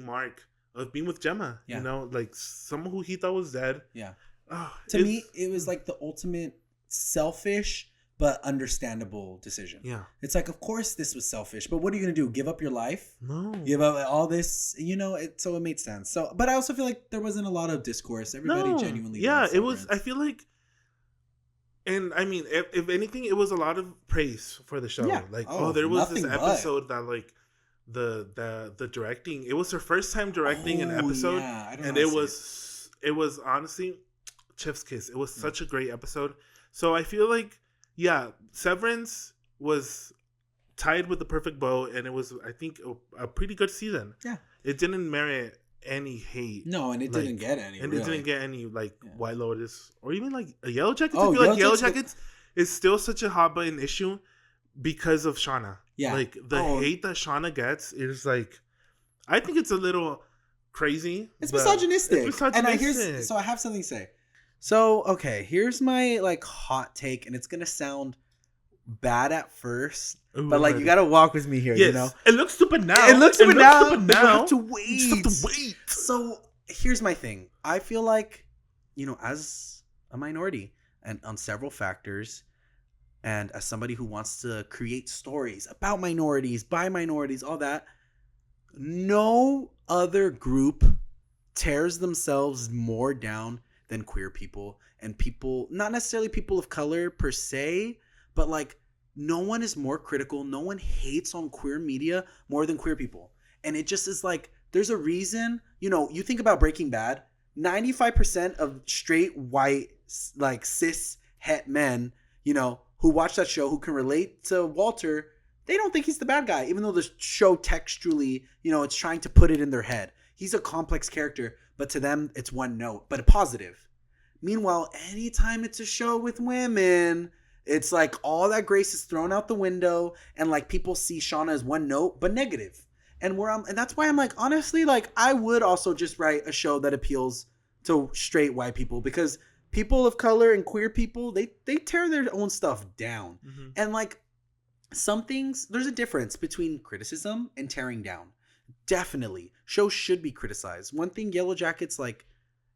[SPEAKER 2] Mark being with Gemma.
[SPEAKER 1] Yeah.
[SPEAKER 2] You know, like someone who he thought was dead.
[SPEAKER 1] Yeah.
[SPEAKER 2] Oh,
[SPEAKER 1] to me, it was like the ultimate selfish but understandable decision.
[SPEAKER 2] Yeah.
[SPEAKER 1] It's like, of course this was selfish, but what are you going to do? Give up your life?
[SPEAKER 2] No.
[SPEAKER 1] Give up all this, you know, so it made sense. So, but I also feel like there wasn't a lot of discourse. Everybody genuinely.
[SPEAKER 2] Yeah, it was, I feel like, and I mean, if anything, it was a lot of praise for the show. Yeah. Like, there was this episode that like the directing, it was her first time directing an episode. Yeah, and it was honestly chef's kiss. It was such a great episode. So I feel like, yeah, Severance was tied with the perfect bow, and it was, I think, a pretty good season. Yeah. It didn't merit any hate.
[SPEAKER 1] No, and it didn't get any.
[SPEAKER 2] And it didn't get any, White Lotus, or even, a Yellow Jackets. I feel like Yellow Jackets is still such a hot button issue because of Shauna. Yeah. Like, the hate that Shauna gets is, I think it's a little crazy.
[SPEAKER 1] It's misogynistic. And I have something to say. So, okay, here's my, hot take, and it's going to sound bad at first, but, you got to walk with me here, you know?
[SPEAKER 2] It looks stupid now.
[SPEAKER 1] It looks stupid now. You have to wait.
[SPEAKER 2] You just have to wait.
[SPEAKER 1] So, here's my thing. I feel like, as a minority, and on several factors, and as somebody who wants to create stories about minorities, by minorities, all that, no other group tears themselves more down than queer people, and people, not necessarily people of color per se, but no one is more critical. No one hates on queer media more than queer people. And it just is there's a reason, you think about Breaking Bad, 95% of straight white, cis het men, who watch that show, who can relate to Walter, they don't think he's the bad guy, even though the show textually, it's trying to put it in their head. He's a complex character, but to them, it's one note, but a positive. Meanwhile, anytime it's a show with women, it's all that grace is thrown out the window, and people see Shauna as one note, but negative. And that's why I'm honestly, I would also just write a show that appeals to straight white people, because people of color and queer people, they tear their own stuff down. Mm-hmm. And some things, there's a difference between criticism and tearing down. Definitely. Shows should be criticized. One thing Yellow Jackets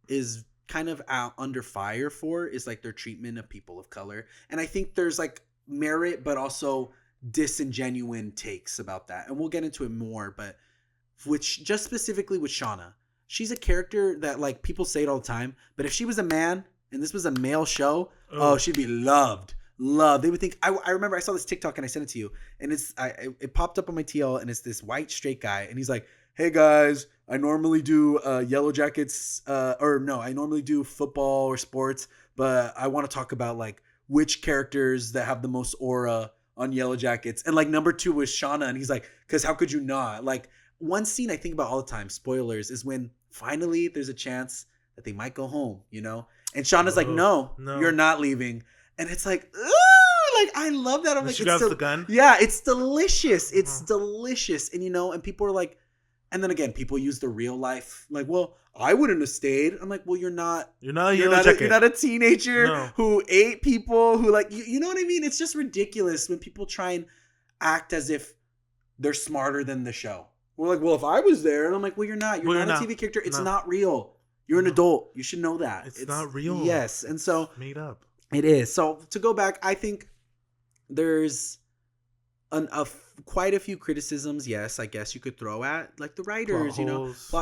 [SPEAKER 1] is kind of out under fire for is their treatment of people of color. And I think there's merit, but also disingenuine takes about that. And we'll get into it more, but just specifically with Shauna, she's a character that people say it all the time, but if she was a man and this was a male show, she'd be loved. They would think, I remember I saw this TikTok and I sent it to you, and it popped up on my TL, and it's this white straight guy, and he's like, hey guys, I normally do Yellow Jackets, I normally do football or sports, but I want to talk about which characters that have the most aura on Yellow Jackets. And number 2 was Shauna, and he's like, because how could you not? One scene I think about all the time, spoilers, is when finally there's a chance that they might go home, And Shauna's no, you're not leaving. And it's I love that. I'm
[SPEAKER 2] she got the gun.
[SPEAKER 1] Yeah, it's delicious. It's delicious. And and people are and then again, people use the real life. Well, I wouldn't have stayed. I'm well, you're not a teenager who ate people who you know what I mean? It's just ridiculous when people try and act as if they're smarter than the show. We're well, if I was there, and I'm well, you're not. You're not a TV character. It's not real. You're an adult. You should know that.
[SPEAKER 2] It's not real.
[SPEAKER 1] Yes. And so
[SPEAKER 2] it's made up.
[SPEAKER 1] It is. So to go back, I think there's quite a few criticisms. Yes, I guess you could throw at the writers,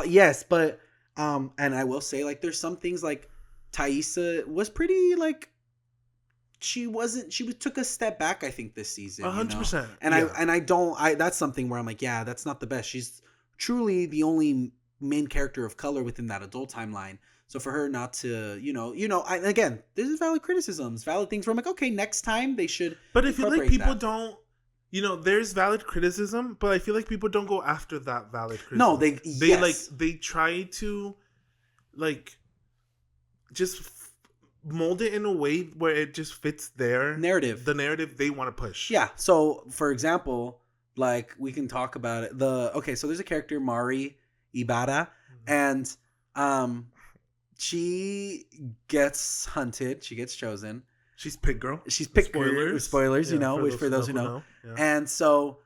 [SPEAKER 1] yes, but and I will say there's some things Taissa was pretty she took a step back, I think, this season.
[SPEAKER 2] 100%.
[SPEAKER 1] And that's something where I'm yeah, that's not the best. She's truly the only main character of color within that adult timeline. So for her not to, again, this is valid criticisms, valid things where I'm okay, next time they should.
[SPEAKER 2] But I feel people don't, there's valid criticism, but I feel people don't go after that valid criticism.
[SPEAKER 1] No,
[SPEAKER 2] they try to, just mold it in a way where it just fits their
[SPEAKER 1] narrative,
[SPEAKER 2] the narrative they want to push.
[SPEAKER 1] Yeah. So for example, we can talk about it. So there's a character, Mari Ibarra, and she gets hunted. She gets chosen.
[SPEAKER 2] She's Pig Girl.
[SPEAKER 1] She's Pig Girl. Spoilers, which for those who know. Yeah. And so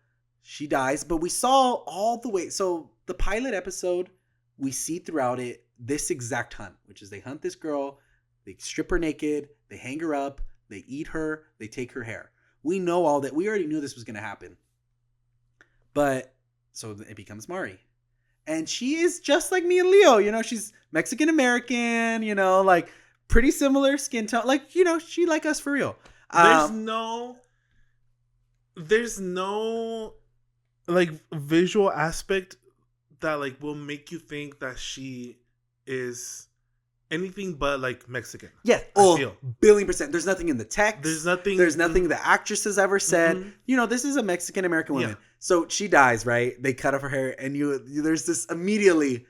[SPEAKER 1] she dies. But we saw all the way. So the pilot episode we see throughout it this exact hunt, which is they hunt this girl, they strip her naked, they hang her up, they eat her, they take her hair. We know all that. We already knew this was going to happen. But so it becomes Mari. And she is just like me and Leo. You know, she's Mexican American, you know, like pretty similar skin tone. Like, you know, she like us for real.
[SPEAKER 2] There's no like visual aspect that like will make you think that she is anything but like Mexican.
[SPEAKER 1] Yeah. Oh, billion%. There's nothing in the text. There's nothing the actress has ever said. Mm-hmm. You know, this is a Mexican American woman. Yeah. So she dies, right? They cut off her hair, and there's this immediately.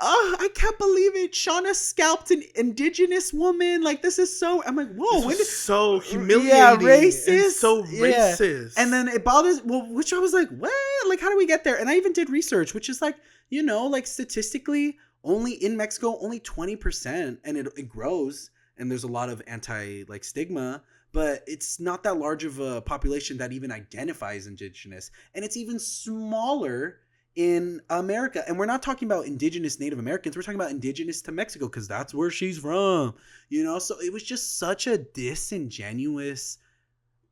[SPEAKER 1] Oh, I can't believe it. Shauna scalped an indigenous woman. Like, this is so. I'm like, whoa.
[SPEAKER 2] When is so humiliating. Yeah, racist. And so racist.
[SPEAKER 1] And then it bothers. Well, which I was like, what? Like, how do we get there? And I even did research, which is like, you know, like statistically, only in Mexico, only 20%, and it grows. And there's a lot of like stigma, but it's not that large of a population that even identifies indigenous. And it's even smaller in America. And we're not talking about indigenous Native Americans. We're talking about indigenous to Mexico because that's where she's from, you know? So it was just such a disingenuous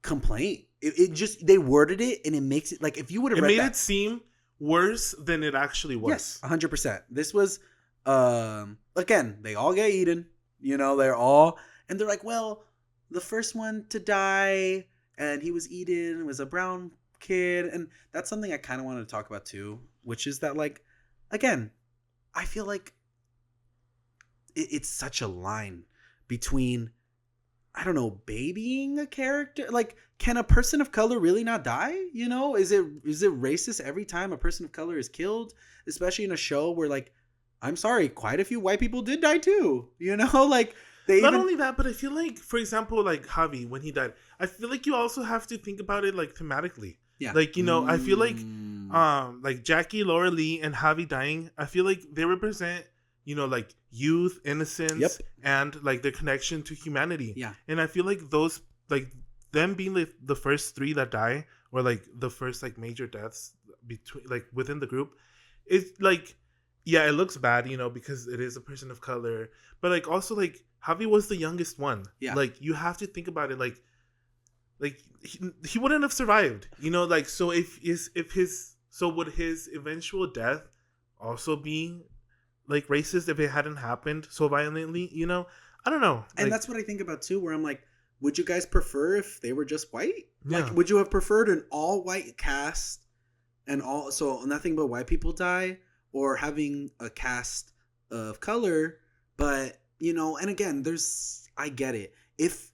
[SPEAKER 1] complaint. It just, they worded it and it makes it like, if you would have read
[SPEAKER 2] it seem worse than it actually was.
[SPEAKER 1] Yes, 100%. This was, again, they all get eaten, you know, and they're like, well, the first one to die and he was eaten was a brown kid. And that's something I kind of wanted to talk about too, which is that, like, again, I feel like it's such a line between, I don't know, babying a character. Like, can a person of color really not die? You know, is it racist every time a person of color is killed, especially in a show where, like, I'm sorry, quite a few white people did die too, you know, like
[SPEAKER 2] only that, but I feel like, for example, like Javi, when he died, I feel like you also have to think about it like thematically. Yeah. Like, you know, I feel like Jackie, Laura Lee, and Javi dying, I feel like they represent, you know, like youth, innocence, and like their connection to humanity. Yeah. And I feel like those, like them being like the first three that die, or like the first like major deaths between, like within the group, it's like, yeah, it looks bad, you know, because it is a person of color. But like also like Javi was the youngest one. Yeah. Like you have to think about it, like he wouldn't have survived, you know, like, so would his eventual death also be like racist if it hadn't happened so violently, you know? I don't know.
[SPEAKER 1] And like, that's what I think about too, where I'm like, would you guys prefer if they were just white? Yeah. Like, would you have preferred an all white cast and so nothing but white people die? Or having a cast of color, but, you know, and again, I get it. If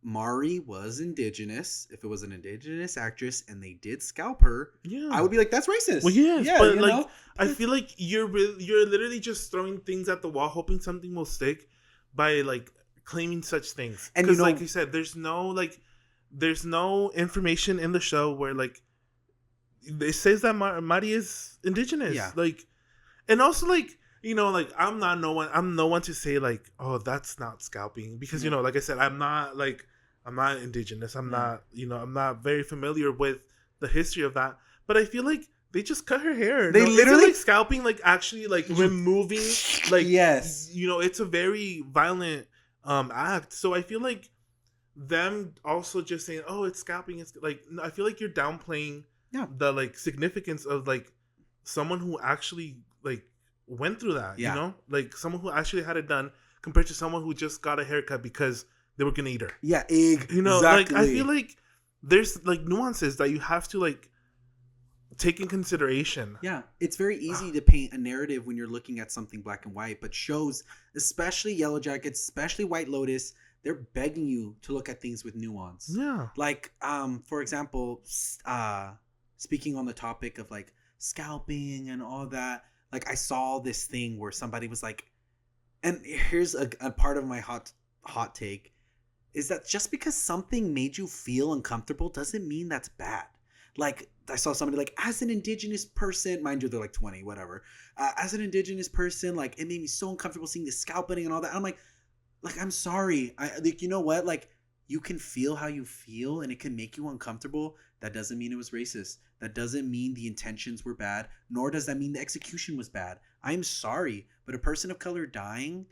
[SPEAKER 1] Mari was indigenous, if it was an indigenous actress and they did scalp her, I would be like, that's racist.
[SPEAKER 2] Well, yes, yeah, but like, know? I feel like you're literally just throwing things at the wall, hoping something will stick by like claiming such things. And because, like you said, there's no information in the show where like it says that Mari is indigenous. Yeah. Like, and also like, you know, like I'm no one to say like, oh, that's not scalping, because you know, like I said, I'm not indigenous. I'm not, you know, I'm not very familiar with the history of that. But I feel like they just cut her hair.
[SPEAKER 1] They literally
[SPEAKER 2] like scalping, like actually like removing, like, yes, you know, it's a very violent act. So I feel like them also just saying, oh, it's scalping, it's like, I feel like you're downplaying the like significance of like someone who actually like went through that, you know, like someone who actually had it done compared to someone who just got a haircut because they were gonna eat her.
[SPEAKER 1] Yeah, exactly.
[SPEAKER 2] You know, like I feel like there's like nuances that you have to like take in consideration.
[SPEAKER 1] Yeah, it's very easy to paint a narrative when you're looking at something black and white, but shows, especially Yellow Jackets, especially White Lotus, they're begging you to look at things with nuance. Yeah, like for example, speaking on the topic of like scalping and all that, like I saw this thing where somebody was like, and here's a part of my hot take, is that just because something made you feel uncomfortable doesn't mean that's bad. Like I saw somebody like, as an indigenous person, mind you, they're like 20, whatever. As an indigenous person, like it made me so uncomfortable seeing the scalping and all that. And I'm like I'm sorry. Like, you know what? Like you can feel how you feel and it can make you uncomfortable. That doesn't mean it was racist. That doesn't mean the intentions were bad, nor does that mean the execution was bad. I'm sorry, but a person of color dying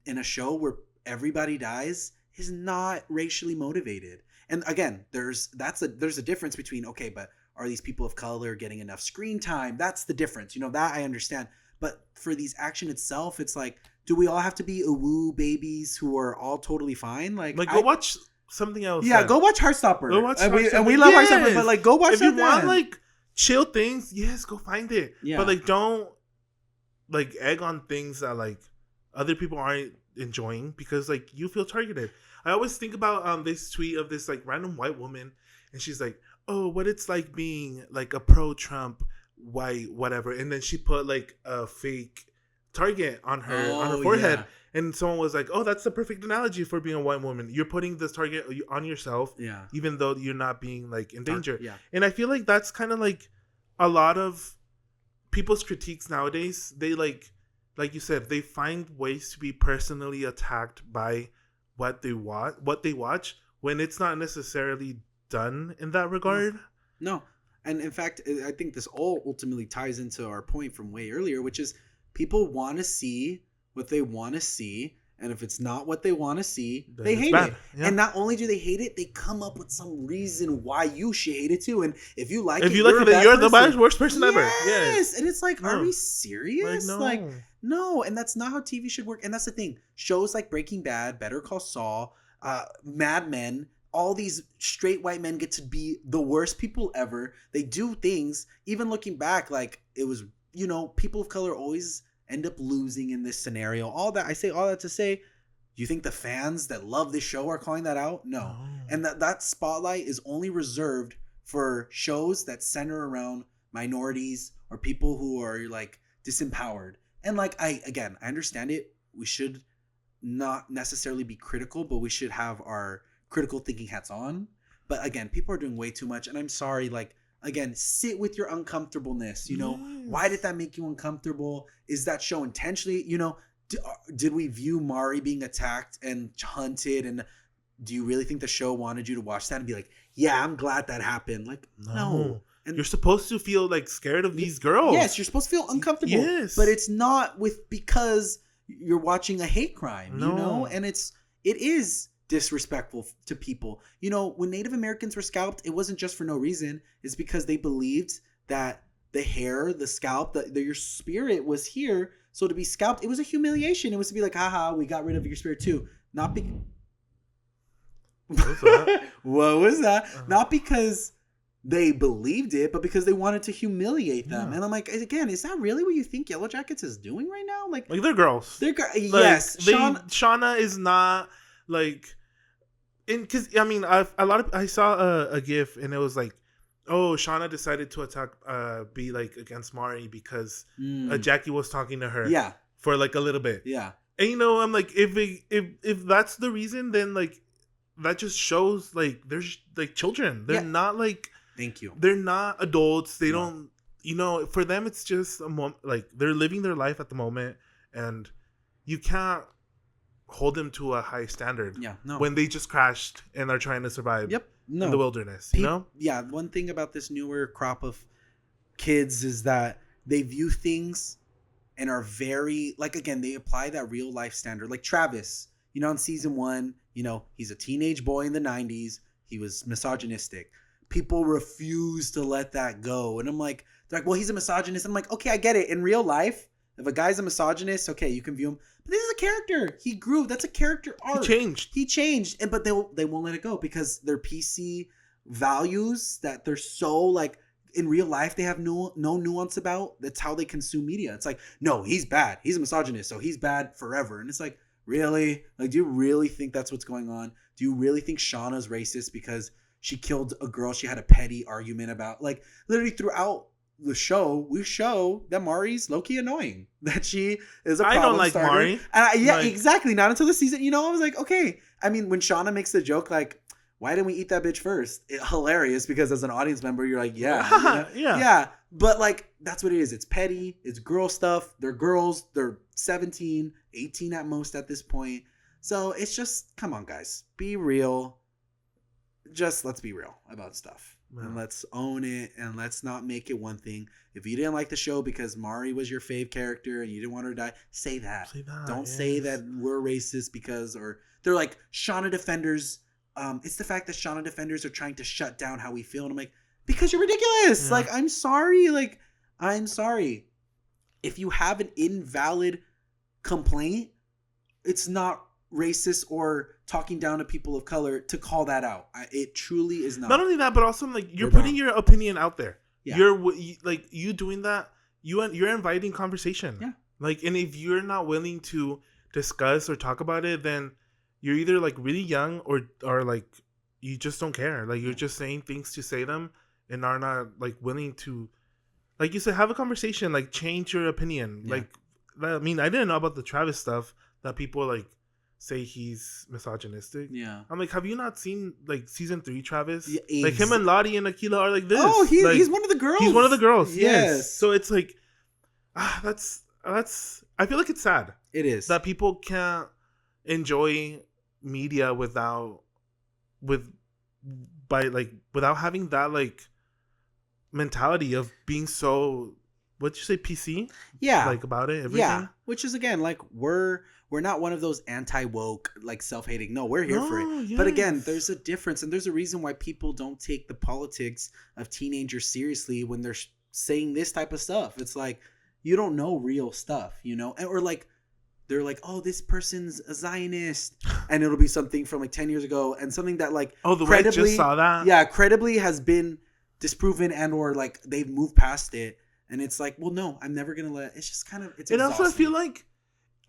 [SPEAKER 1] in a show where everybody dies is not racially motivated. And again, there's a difference between, okay, but are these people of color getting enough screen time? That's the difference. That I understand. But for these action itself, it's like, do we all have to be woo babies who are all totally fine? Like
[SPEAKER 2] go watch something else.
[SPEAKER 1] Yeah, go watch Heartstopper.
[SPEAKER 2] Go watch
[SPEAKER 1] Heartstopper. And we love Heartstopper, but like, go watch
[SPEAKER 2] if you want like chill things, yes, go find it. Yeah. But like, don't like egg on things that like other people aren't enjoying because like you feel targeted. I always think about this tweet of this like random white woman, and she's like, "Oh, what it's like being like a pro-Trump white whatever," and then she put like a fake target on her forehead, and someone was like, "Oh, that's the perfect analogy for being a white woman. You're putting this target on yourself, even though you're not being like in danger." And I feel like that's kind of like a lot of people's critiques nowadays. They like you said, they find ways to be personally attacked by what they watch when it's not necessarily done in that regard.
[SPEAKER 1] No. And in fact, I think this all ultimately ties into our point from way earlier, which is people want to see what they want to see. And if it's not what they want to see, then they hate it. Yeah. And not only do they hate it, they come up with some reason why you should hate it too. And if you like it, you're
[SPEAKER 2] the worst person ever.
[SPEAKER 1] Yes. And it's like, are we serious? Like, no. And that's not how TV should work. And that's the thing. Shows like Breaking Bad, Better Call Saul, Mad Men, all these straight white men get to be the worst people ever. They do things, even looking back, like it was, people of color always end up losing in this scenario. All that to say, do you think the fans that love this show are calling that out? No. And that spotlight is only reserved for shows that center around minorities or people who are like disempowered. And like, I understand it. We should not necessarily be critical, but we should have our critical thinking hats on. But again, people are doing way too much. And I'm sorry, like, again, sit with your uncomfortableness. Why did that make you uncomfortable? Is that show intentionally, did we view Mari being attacked and hunted? And do you really think the show wanted you to watch that and be like, yeah, I'm glad that happened? Like, no. And
[SPEAKER 2] you're supposed to feel like scared of these girls.
[SPEAKER 1] Yes, you're supposed to feel uncomfortable. Yes. But it's not because you're watching a hate crime, And it is disrespectful to people. When Native Americans were scalped, it wasn't just for no reason. It's because they believed that the hair, the scalp, your spirit was here. So to be scalped, it was a humiliation. It was to be like, haha, we got rid of your spirit too. Not because... What was that? What was that? Not because they believed it, but because they wanted to humiliate them. And I'm like, again, is that really what you think Yellow Jackets is doing right now? Like
[SPEAKER 2] they're girls.
[SPEAKER 1] Yes.
[SPEAKER 2] Shauna is not like... Because I saw a GIF and it was like, oh, Shauna decided to attack, be like against Mari because Jackie was talking to her, for like a little bit, And I'm like, if that's the reason, then like that just shows like they're like children. They're not like,
[SPEAKER 1] thank you.
[SPEAKER 2] They're not adults. They don't, for them it's just a moment. Like they're living their life at the moment, and you can't hold them to a high standard when they just crashed and are trying to survive in the wilderness,
[SPEAKER 1] Yeah, one thing about this newer crop of kids is that they view things and are very, like, again, they apply that real life standard. Like Travis, in season 1, he's a teenage boy in the 90s. He was misogynistic. People refuse to let that go. And I'm like, they're like, well, he's a misogynist. I'm like, okay, I get it. In real life, if a guy's a misogynist, okay, you can view him. But this is a character. He grew. That's a character arc. He changed. But they won't let it go because their PC values that they're so like in real life they have no nuance about. That's how they consume media. It's like, no, he's bad. He's a misogynist, so he's bad forever. And it's like, really? Like, do you really think that's what's going on? Do you really think Shauna's racist because she killed a girl she had a petty argument about? Like, literally throughout the show, we show that Mari's low-key annoying. That she is a problem
[SPEAKER 2] I don't like
[SPEAKER 1] starter.
[SPEAKER 2] Mari.
[SPEAKER 1] Exactly. Not until the season. I was like, okay. I mean, when Shauna makes the joke, like, why didn't we eat that bitch first? Hilarious, because as an audience member, you're like, yeah. But, like, that's what it is. It's petty. It's girl stuff. They're girls. They're 17, 18 at most at this point. So it's just, come on, guys. Be real. Just let's be real about stuff. And let's own it, and let's not make it one thing. If you didn't like the show because Mari was your fave character and you didn't want her to die, say that. Don't say that we're racist because, or they're like Shauna defenders. It's the fact that Shauna defenders are trying to shut down how we feel, and I'm like, because you're ridiculous. Yeah. Like, I'm sorry. Like, I'm sorry. If you have an invalid complaint, it's not racist or talking down to people of color to call that out. It truly is not.
[SPEAKER 2] Not only that, but also like you're putting your opinion out there. Yeah. You doing that. You're inviting conversation.
[SPEAKER 1] Yeah.
[SPEAKER 2] Like, and if you're not willing to discuss or talk about it, then you're either like really young or like you just don't care. Like you're just saying things to say them and are not like willing to, like you said, have a conversation. Like change your opinion. Yeah. Like, I mean, I didn't know about the Travis stuff that people like say he's misogynistic.
[SPEAKER 1] Yeah. I'm
[SPEAKER 2] like, have you not seen like season 3 Travis? Yeah, like him and Lottie and Akila are like this.
[SPEAKER 1] Oh,
[SPEAKER 2] like,
[SPEAKER 1] he's one of the girls.
[SPEAKER 2] He's one of the girls. Yes. So it's like, that's. I feel like it's sad.
[SPEAKER 1] It is
[SPEAKER 2] that people can't enjoy media without having that like mentality of being so. What'd you say, PC?
[SPEAKER 1] Yeah.
[SPEAKER 2] Like about it, everything?
[SPEAKER 1] Yeah. Which is, again, like, we're not one of those anti-woke, like, self-hating. No, we're here for it. Yes. But again, there's a difference, and there's a reason why people don't take the politics of teenagers seriously when they're saying this type of stuff. It's like, you don't know real stuff, you know? Or, like, they're like, oh, this person's a Zionist. And it'll be something from, like, 10 years ago, and something that, like,
[SPEAKER 2] the right just saw that?
[SPEAKER 1] Yeah, credibly has been disproven and or, like, they've moved past it. And it's like, well, no, I'm never going to it's just kind of, it's exhausting.
[SPEAKER 2] And also I feel like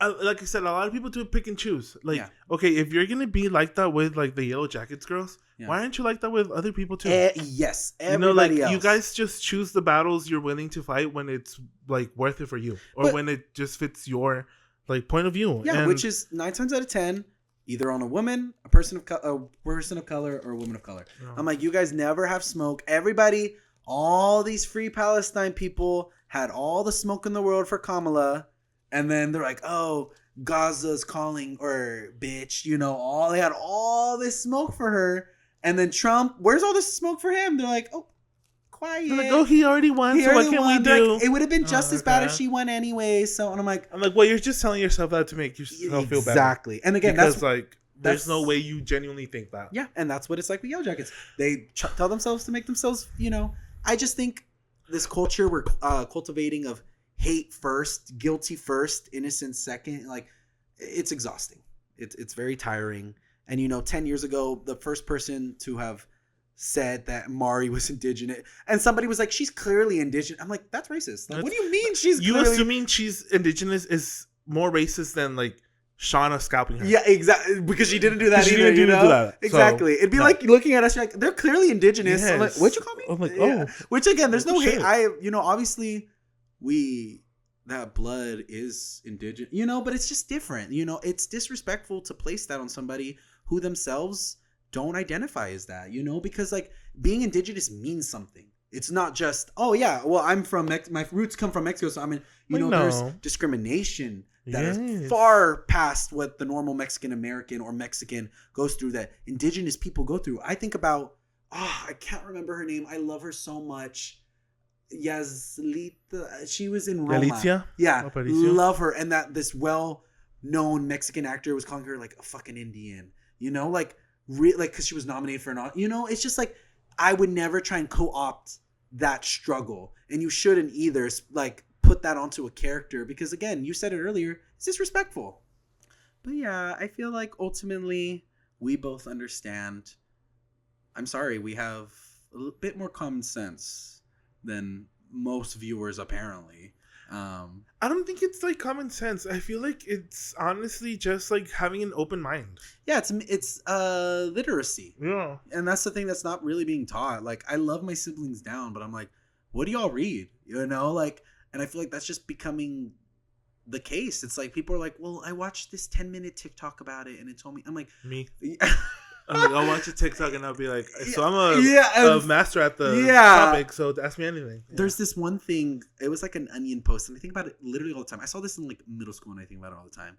[SPEAKER 2] I said, a lot of people do pick and choose. Like, okay, if you're going to be like that with like the Yellow Jackets girls, why aren't you like that with other people too?
[SPEAKER 1] Yes, everybody else.
[SPEAKER 2] You guys just choose the battles you're willing to fight when it's like worth it for you. Or when it just fits your like point of view.
[SPEAKER 1] Yeah, which is 9 times out of 10, either on a woman, a person of color, or a woman of color. No. I'm like, you guys never have smoke. Everybody... All these Free Palestine people had all the smoke in the world for Kamala, and then they're like, "Oh, Gaza's calling," or "Bitch," you know. They had all this smoke for her, and then Trump, where's all this smoke for him? They're like, "Oh, quiet."
[SPEAKER 2] They're like, "Oh, he already won. So what can we do?"
[SPEAKER 1] Like, it would have been just as bad if she won anyway. So, and I'm like,
[SPEAKER 2] well, you're just telling yourself that to make yourself feel better.
[SPEAKER 1] Exactly. And again,
[SPEAKER 2] because there's no way you genuinely think that.
[SPEAKER 1] Yeah, and that's what it's like with Yellow Jackets. They tell themselves to make themselves, you know. I just think this culture we're cultivating of hate first, guilty first, innocent second, like, it's exhausting. It's very tiring. And, you know, 10 years ago, the first person to have said that Mari was indigenous, and somebody was like, she's clearly indigenous. I'm like, that's racist. Like, what do you mean she's
[SPEAKER 2] You assuming she's indigenous is more racist than, like, Shauna scalping her.
[SPEAKER 1] Yeah, exactly. Because she didn't do that either. She didn't do that. Exactly. It'd be like looking at us like, they're clearly indigenous. Yes. I'm like, what'd you call me?
[SPEAKER 2] I'm like, oh.
[SPEAKER 1] Which again, there's no hate. Obviously, that blood is indigenous, you know, but it's just different. You know, it's disrespectful to place that on somebody who themselves don't identify as that, you know, because like being indigenous means something. It's not just, oh yeah, well, I'm from my roots come from Mexico, so there's discrimination that is far past what the normal Mexican American or Mexican goes through, that indigenous people go through. I think about, I can't remember her name. I love her so much. Yazlita, she was in Roma.
[SPEAKER 2] Alicia?
[SPEAKER 1] Yeah, love her. And that this well-known Mexican actor was calling her like a fucking Indian, you know, like because she was nominated for an, you know, it's just like, I would never try and co-opt that struggle, and you shouldn't either. Like, put that onto a character, because again, you said it earlier, it's disrespectful. But yeah, I feel like ultimately we both understand. I'm sorry, we have a bit more common sense than most viewers apparently.
[SPEAKER 2] I don't think it's like common sense. I feel like it's honestly just like having an open mind.
[SPEAKER 1] Yeah, it's literacy.
[SPEAKER 2] Yeah.
[SPEAKER 1] And that's the thing that's not really being taught. Like, I love my siblings down, but I'm like, what do y'all read? You know, like, and I feel like that's just becoming the case. It's like people are like, well, I watched this 10-minute TikTok about it and it told me. I'm like,
[SPEAKER 2] me. I'll watch a TikTok and I'll be like, so I'm a master at the topic, so ask me anything. Yeah.
[SPEAKER 1] There's this one thing, it was like an Onion post, and I think about it literally all the time. I saw this in like middle school and I think about it all the time,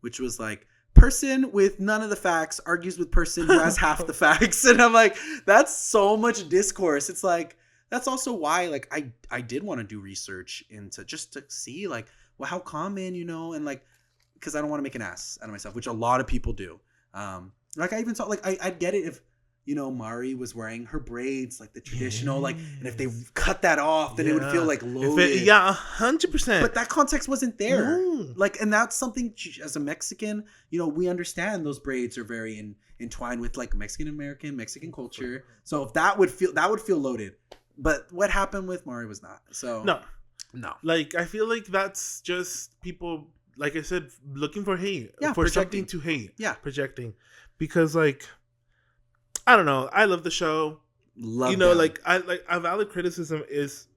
[SPEAKER 1] which was like, person with none of the facts argues with person who has half the facts. And I'm like, that's so much discourse. It's like, that's also why, like, I did want to do research into just to see, like, well, how common, and like, because I don't want to make an ass out of myself, which a lot of people do. Like, I even saw, like, I'd get it if, Mari was wearing her braids, like the traditional, like, and if they cut that off, then it would feel like loaded.
[SPEAKER 2] 100%.
[SPEAKER 1] But that context wasn't there. No. Like, and that's something as a Mexican, we understand those braids are very entwined with like Mexican culture. So if that would feel loaded. But what happened with Mari was not. So no.
[SPEAKER 2] Like, I feel like that's just people, like I said, looking for hate.
[SPEAKER 1] Yeah,
[SPEAKER 2] for
[SPEAKER 1] projecting.
[SPEAKER 2] Something to hate.
[SPEAKER 1] Yeah.
[SPEAKER 2] Projecting. Because, like, I don't know. I love the show. Like, a valid criticism is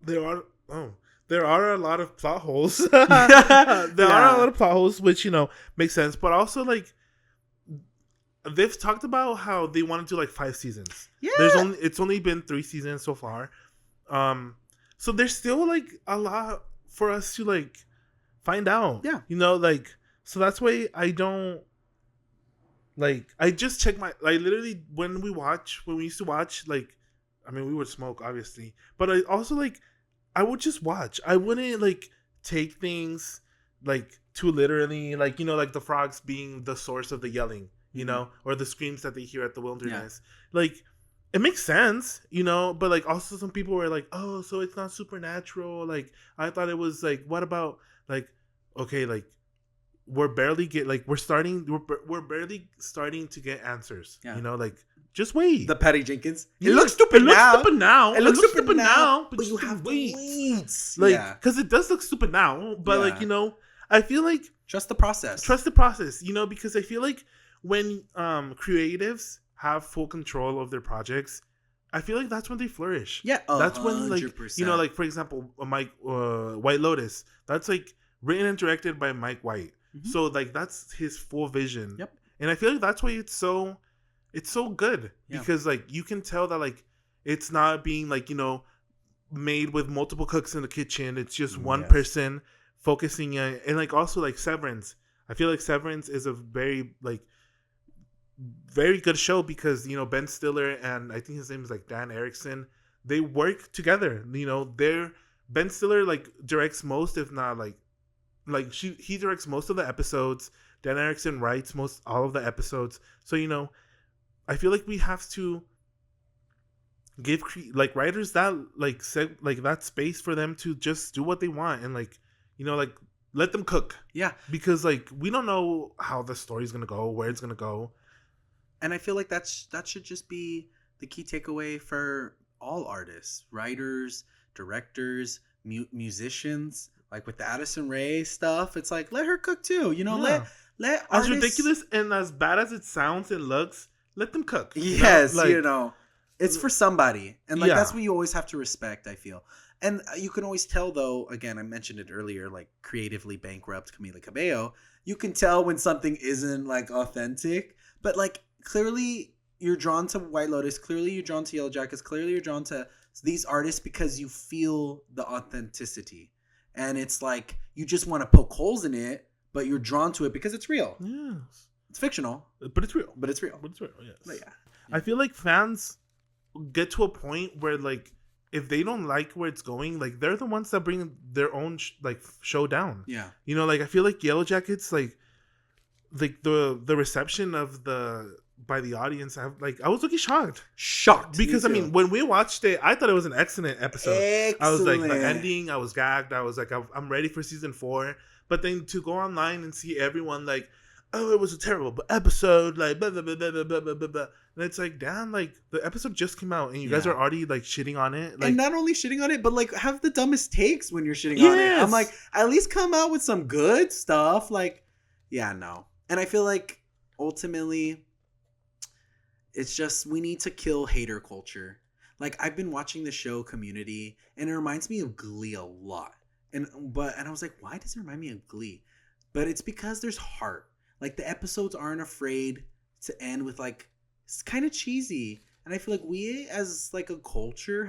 [SPEAKER 2] there are a lot of plot holes. There are a lot of plot holes, which, makes sense. But also, like, they've talked about how they want to do like 5 seasons. Yeah. It's only been 3 seasons so far. So there's still like a lot for us to like find out.
[SPEAKER 1] Yeah.
[SPEAKER 2] Like, so that's why I don't like, I just check literally when we used to watch, like, I mean, we would smoke obviously, but I also like, I would just watch. I wouldn't like take things like too literally, like, like the frogs being the source of the yelling. Or the screams that they hear at the wilderness. Yeah. Like, it makes sense, but like also some people were like, oh, so it's not supernatural. Like, I thought it was like, what about like, okay, like we're barely starting to get answers. Yeah. Like, just wait.
[SPEAKER 1] The Patty Jenkins.
[SPEAKER 2] It looks stupid now.
[SPEAKER 1] It looks stupid now.
[SPEAKER 2] But you have to wait.
[SPEAKER 1] Like,
[SPEAKER 2] because it does look stupid now. But like, I feel like
[SPEAKER 1] trust the process.
[SPEAKER 2] Because I feel like when creatives have full control of their projects, I feel like that's when they flourish.
[SPEAKER 1] Yeah,
[SPEAKER 2] that's when, like, like, for example, White Lotus. That's like written and directed by Mike White. Mm-hmm. So like that's his full vision.
[SPEAKER 1] Yep.
[SPEAKER 2] And I feel like that's why it's so good, because like you can tell that like it's not being like made with multiple cooks in the kitchen. It's just one person focusing on, and like also like Severance. I feel like Severance is a very good show because Ben Stiller and I think his name is like Dan Erickson. They work together. Ben Stiller like directs most, if not he directs most of the episodes. Dan Erickson writes all of the episodes. So I feel like we have to give writers that that space for them to just do what they want and like let them cook.
[SPEAKER 1] Yeah,
[SPEAKER 2] because like we don't know how the story's gonna go, where it's gonna go.
[SPEAKER 1] And I feel like that should just be the key takeaway for all artists, writers, directors, musicians. Like with the Addison Rae stuff, it's like, let her cook too. Let
[SPEAKER 2] as artists... ridiculous and as bad as it sounds and looks, let them cook.
[SPEAKER 1] Yes, it's for somebody, and like that's what you always have to respect. I feel, and you can always tell though. Again, I mentioned it earlier, like creatively bankrupt Camila Cabello. You can tell when something isn't like authentic, but like clearly you're drawn to White Lotus. Clearly you're drawn to Yellow Jackets. Clearly you're drawn to these artists because you feel the authenticity. And it's like you just want to poke holes in it, but you're drawn to it because it's real.
[SPEAKER 2] Yes.
[SPEAKER 1] It's fictional.
[SPEAKER 2] But it's real.
[SPEAKER 1] But it's real,
[SPEAKER 2] yes.
[SPEAKER 1] But yeah.
[SPEAKER 2] I feel like fans get to a point where, like, if they don't like where it's going, like, they're the ones that bring their own, show down.
[SPEAKER 1] Yeah.
[SPEAKER 2] I feel like Yellow Jackets, like the reception of by the audience, I was looking shocked because I mean when we watched it, I thought it was an excellent episode. I was like, the ending, I was gagged. I was like, I'm ready for season 4. But then to go online and see everyone like, oh, it was a terrible episode, like blah, blah, blah, blah, blah, blah, blah, blah. And it's like, damn, like the episode just came out and you guys are already like shitting on it. Like,
[SPEAKER 1] and not only shitting on it, but like have the dumbest takes when you're shitting on it. I'm like, at least come out with some good stuff. Like, yeah, no. And I feel like ultimately it's just we need to kill hater culture. Like I've been watching the show Community and it reminds me of Glee a lot. And I was like, why does it remind me of Glee? But it's because there's heart. Like the episodes aren't afraid to end with like it's kind of cheesy. And I feel like we as like a culture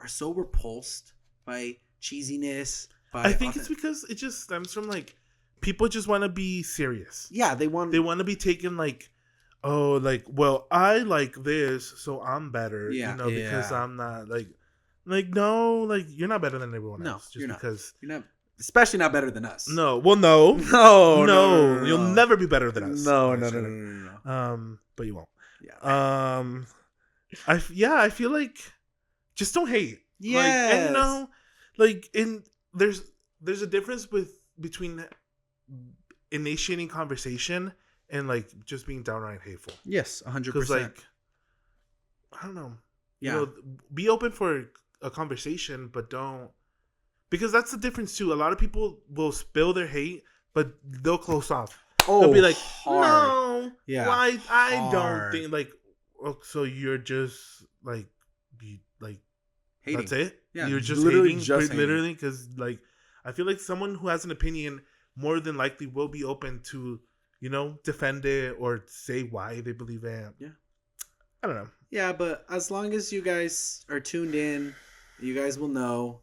[SPEAKER 1] are so repulsed by cheesiness.
[SPEAKER 2] I think it's because it just stems from like people just want to be serious.
[SPEAKER 1] Yeah, they want to
[SPEAKER 2] be taken like, oh, like, well, I like this, so I'm better.
[SPEAKER 1] Yeah,
[SPEAKER 2] because I'm not like no, like you're not better than everyone else. Just because
[SPEAKER 1] you're not, especially not better than us.
[SPEAKER 2] No, well, no,
[SPEAKER 1] no,
[SPEAKER 2] you'll never be better than us.
[SPEAKER 1] No.
[SPEAKER 2] But you won't.
[SPEAKER 1] Yeah.
[SPEAKER 2] I feel like just don't hate.
[SPEAKER 1] Yeah,
[SPEAKER 2] There's a difference between initiating conversation and like just being downright hateful.
[SPEAKER 1] Yes, 100%.
[SPEAKER 2] Because like, I don't know.
[SPEAKER 1] Yeah.
[SPEAKER 2] Be open for a conversation, but don't, because that's the difference too. A lot of people will spill their hate, but they'll close off. They'll be like, no,
[SPEAKER 1] yeah,
[SPEAKER 2] why? I don't think like. Oh, so you're just like, hating. That's it. Yeah, you're just hating, literally, because like, I feel like someone who has an opinion more than likely will be open to, defend it or say why they believe it.
[SPEAKER 1] Yeah,
[SPEAKER 2] I don't know.
[SPEAKER 1] Yeah, but as long as you guys are tuned in, you guys will know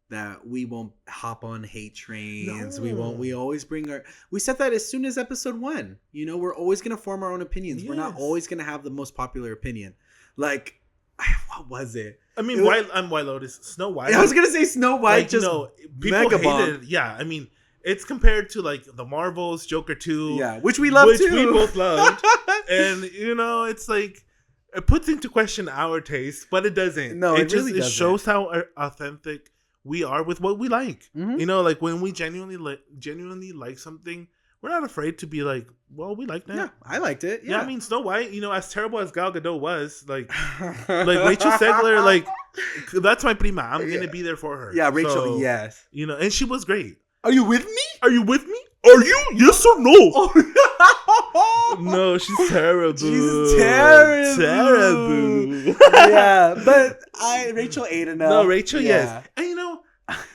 [SPEAKER 1] that we won't hop on hate trains. No. We always bring we said that as soon as episode 1. We're always going to form our own opinions. Yes. We're not always going to have the most popular opinion. Like, what was it?
[SPEAKER 2] I mean, White Lotus, Snow White.
[SPEAKER 1] I was going to say Snow White, people
[SPEAKER 2] hated. Yeah, I mean, it's compared to like the Marvels, Joker 2.
[SPEAKER 1] Yeah, which we love too.
[SPEAKER 2] Which we both loved. And, it's like, it puts into question our taste, but it doesn't.
[SPEAKER 1] No, it really doesn't.
[SPEAKER 2] It shows how authentic we are with what we like.
[SPEAKER 1] Mm-hmm.
[SPEAKER 2] Like when we genuinely like something, we're not afraid to be like, well, we like that.
[SPEAKER 1] Yeah, I liked it. Yeah,
[SPEAKER 2] I mean, Snow White, as terrible as Gal Gadot was, like Rachel Zegler, like, that's my prima. I'm going to be there for her.
[SPEAKER 1] Yeah, Rachel, yes.
[SPEAKER 2] And she was great.
[SPEAKER 1] Are you with me?
[SPEAKER 2] Are you with me? Are you? Yes or no? No, she's terrible.
[SPEAKER 1] She's terrible. Yeah, but Rachel ate enough.
[SPEAKER 2] No, Rachel, yes. And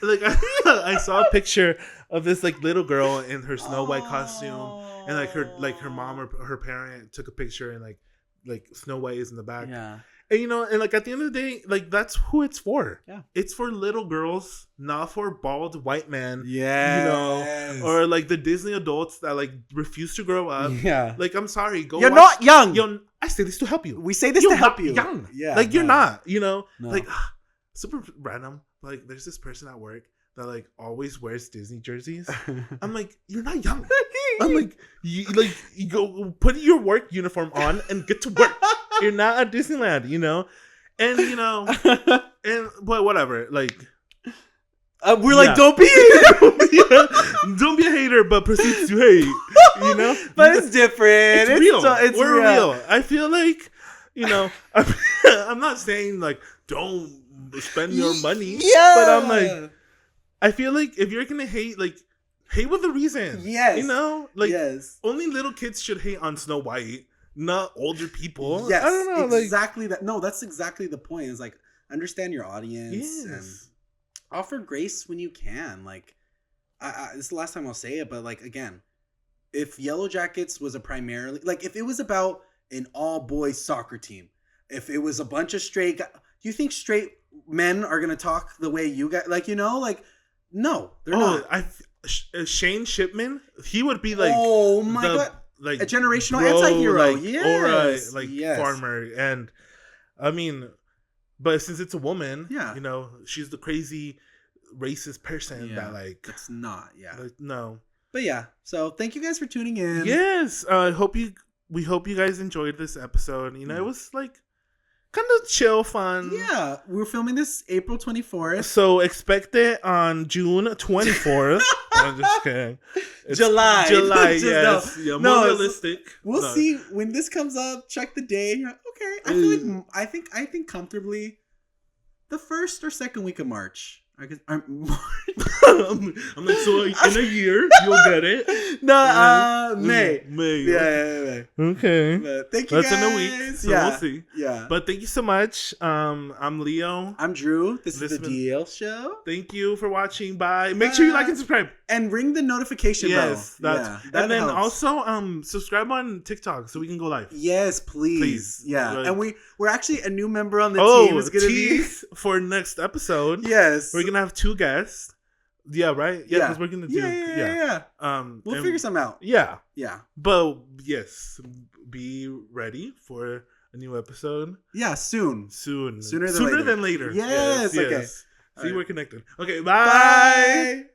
[SPEAKER 2] like I saw a picture of this like little girl in her Snow White costume, and like her mom or her parent took a picture, and like Snow White is in the back.
[SPEAKER 1] Yeah.
[SPEAKER 2] And and like at the end of the day, like that's who it's for.
[SPEAKER 1] Yeah.
[SPEAKER 2] It's for little girls, not for bald white men.
[SPEAKER 1] Yeah.
[SPEAKER 2] Or like the Disney adults that like refuse to grow up.
[SPEAKER 1] Yeah.
[SPEAKER 2] Like, I'm sorry,
[SPEAKER 1] You're not young.
[SPEAKER 2] I say this to help you.
[SPEAKER 1] We say this to help you.
[SPEAKER 2] Young.
[SPEAKER 1] Yeah.
[SPEAKER 2] Like you're not,
[SPEAKER 1] No.
[SPEAKER 2] Like super random. Like there's this person at work that like always wears Disney jerseys. I'm like, you're not young. I'm like, you go put your work uniform on and get to work. You're not at Disneyland, and but whatever. Like,
[SPEAKER 1] we're like, don't be a hater.
[SPEAKER 2] Don't be a hater, but proceed to hate.
[SPEAKER 1] But it's different.
[SPEAKER 2] It's real. We're real. I feel like, I'm not saying like don't spend your money.
[SPEAKER 1] Yeah.
[SPEAKER 2] But I'm like, I feel like if you're gonna hate, like, hate with a reason.
[SPEAKER 1] Yes.
[SPEAKER 2] Like,
[SPEAKER 1] yes.
[SPEAKER 2] Only little kids should hate on Snow White, not older people.
[SPEAKER 1] Yes.
[SPEAKER 2] I don't know.
[SPEAKER 1] Exactly that. No, that's exactly the point. Is like, understand your audience and offer grace when you can. Like, this is the last time I'll say it, but like, again, if Yellow Jackets was primarily, like, if it was about an all boys soccer team, if it was a bunch of straight guys, do you think straight men are gonna talk the way you guys, like, like, no, they're not.
[SPEAKER 2] Shane Shipman, he would be like,
[SPEAKER 1] oh my god, like a generational anti-hero,
[SPEAKER 2] like, farmer. And I mean, but since it's a woman, she's the crazy racist person that like,
[SPEAKER 1] it's not,
[SPEAKER 2] like, no.
[SPEAKER 1] But so thank you guys for tuning in.
[SPEAKER 2] Yes, we hope you guys enjoyed this episode. It was like kind of chill, fun.
[SPEAKER 1] Yeah, we're filming this April 24th.
[SPEAKER 2] So expect it on June 24th. I'm just kidding. It's
[SPEAKER 1] July,
[SPEAKER 2] yes. No. More realistic.
[SPEAKER 1] We'll see when this comes up. Check the day. You're like, okay, I feel like I think comfortably the first or second week of March. I'm
[SPEAKER 2] like, so in a year you'll get it.
[SPEAKER 1] No, May.
[SPEAKER 2] Yeah.
[SPEAKER 1] May.
[SPEAKER 2] Okay.
[SPEAKER 1] But thank you guys.
[SPEAKER 2] That's in a week, so we'll see.
[SPEAKER 1] Yeah.
[SPEAKER 2] But thank you so much. I'm Leo.
[SPEAKER 1] I'm Drew. This is the DLShow.
[SPEAKER 2] Thank you for watching. Bye. Make sure you like and subscribe.
[SPEAKER 1] And ring the notification bell.
[SPEAKER 2] Yes. And then helps. Also subscribe on TikTok so we can go live.
[SPEAKER 1] Yes, please. Yeah.
[SPEAKER 2] Like,
[SPEAKER 1] and we're actually a new member on the team. It's gonna be
[SPEAKER 2] for next episode.
[SPEAKER 1] Yes.
[SPEAKER 2] We're gonna have 2 guests. Yeah, right. Yeah, because we're gonna do.
[SPEAKER 1] Yeah. We'll figure something out.
[SPEAKER 2] Yeah.
[SPEAKER 1] Yeah.
[SPEAKER 2] But yes, be ready for a new episode.
[SPEAKER 1] Yeah, soon.
[SPEAKER 2] Sooner
[SPEAKER 1] than later.
[SPEAKER 2] Yes.
[SPEAKER 1] Okay.
[SPEAKER 2] See, we're connected. Okay, bye.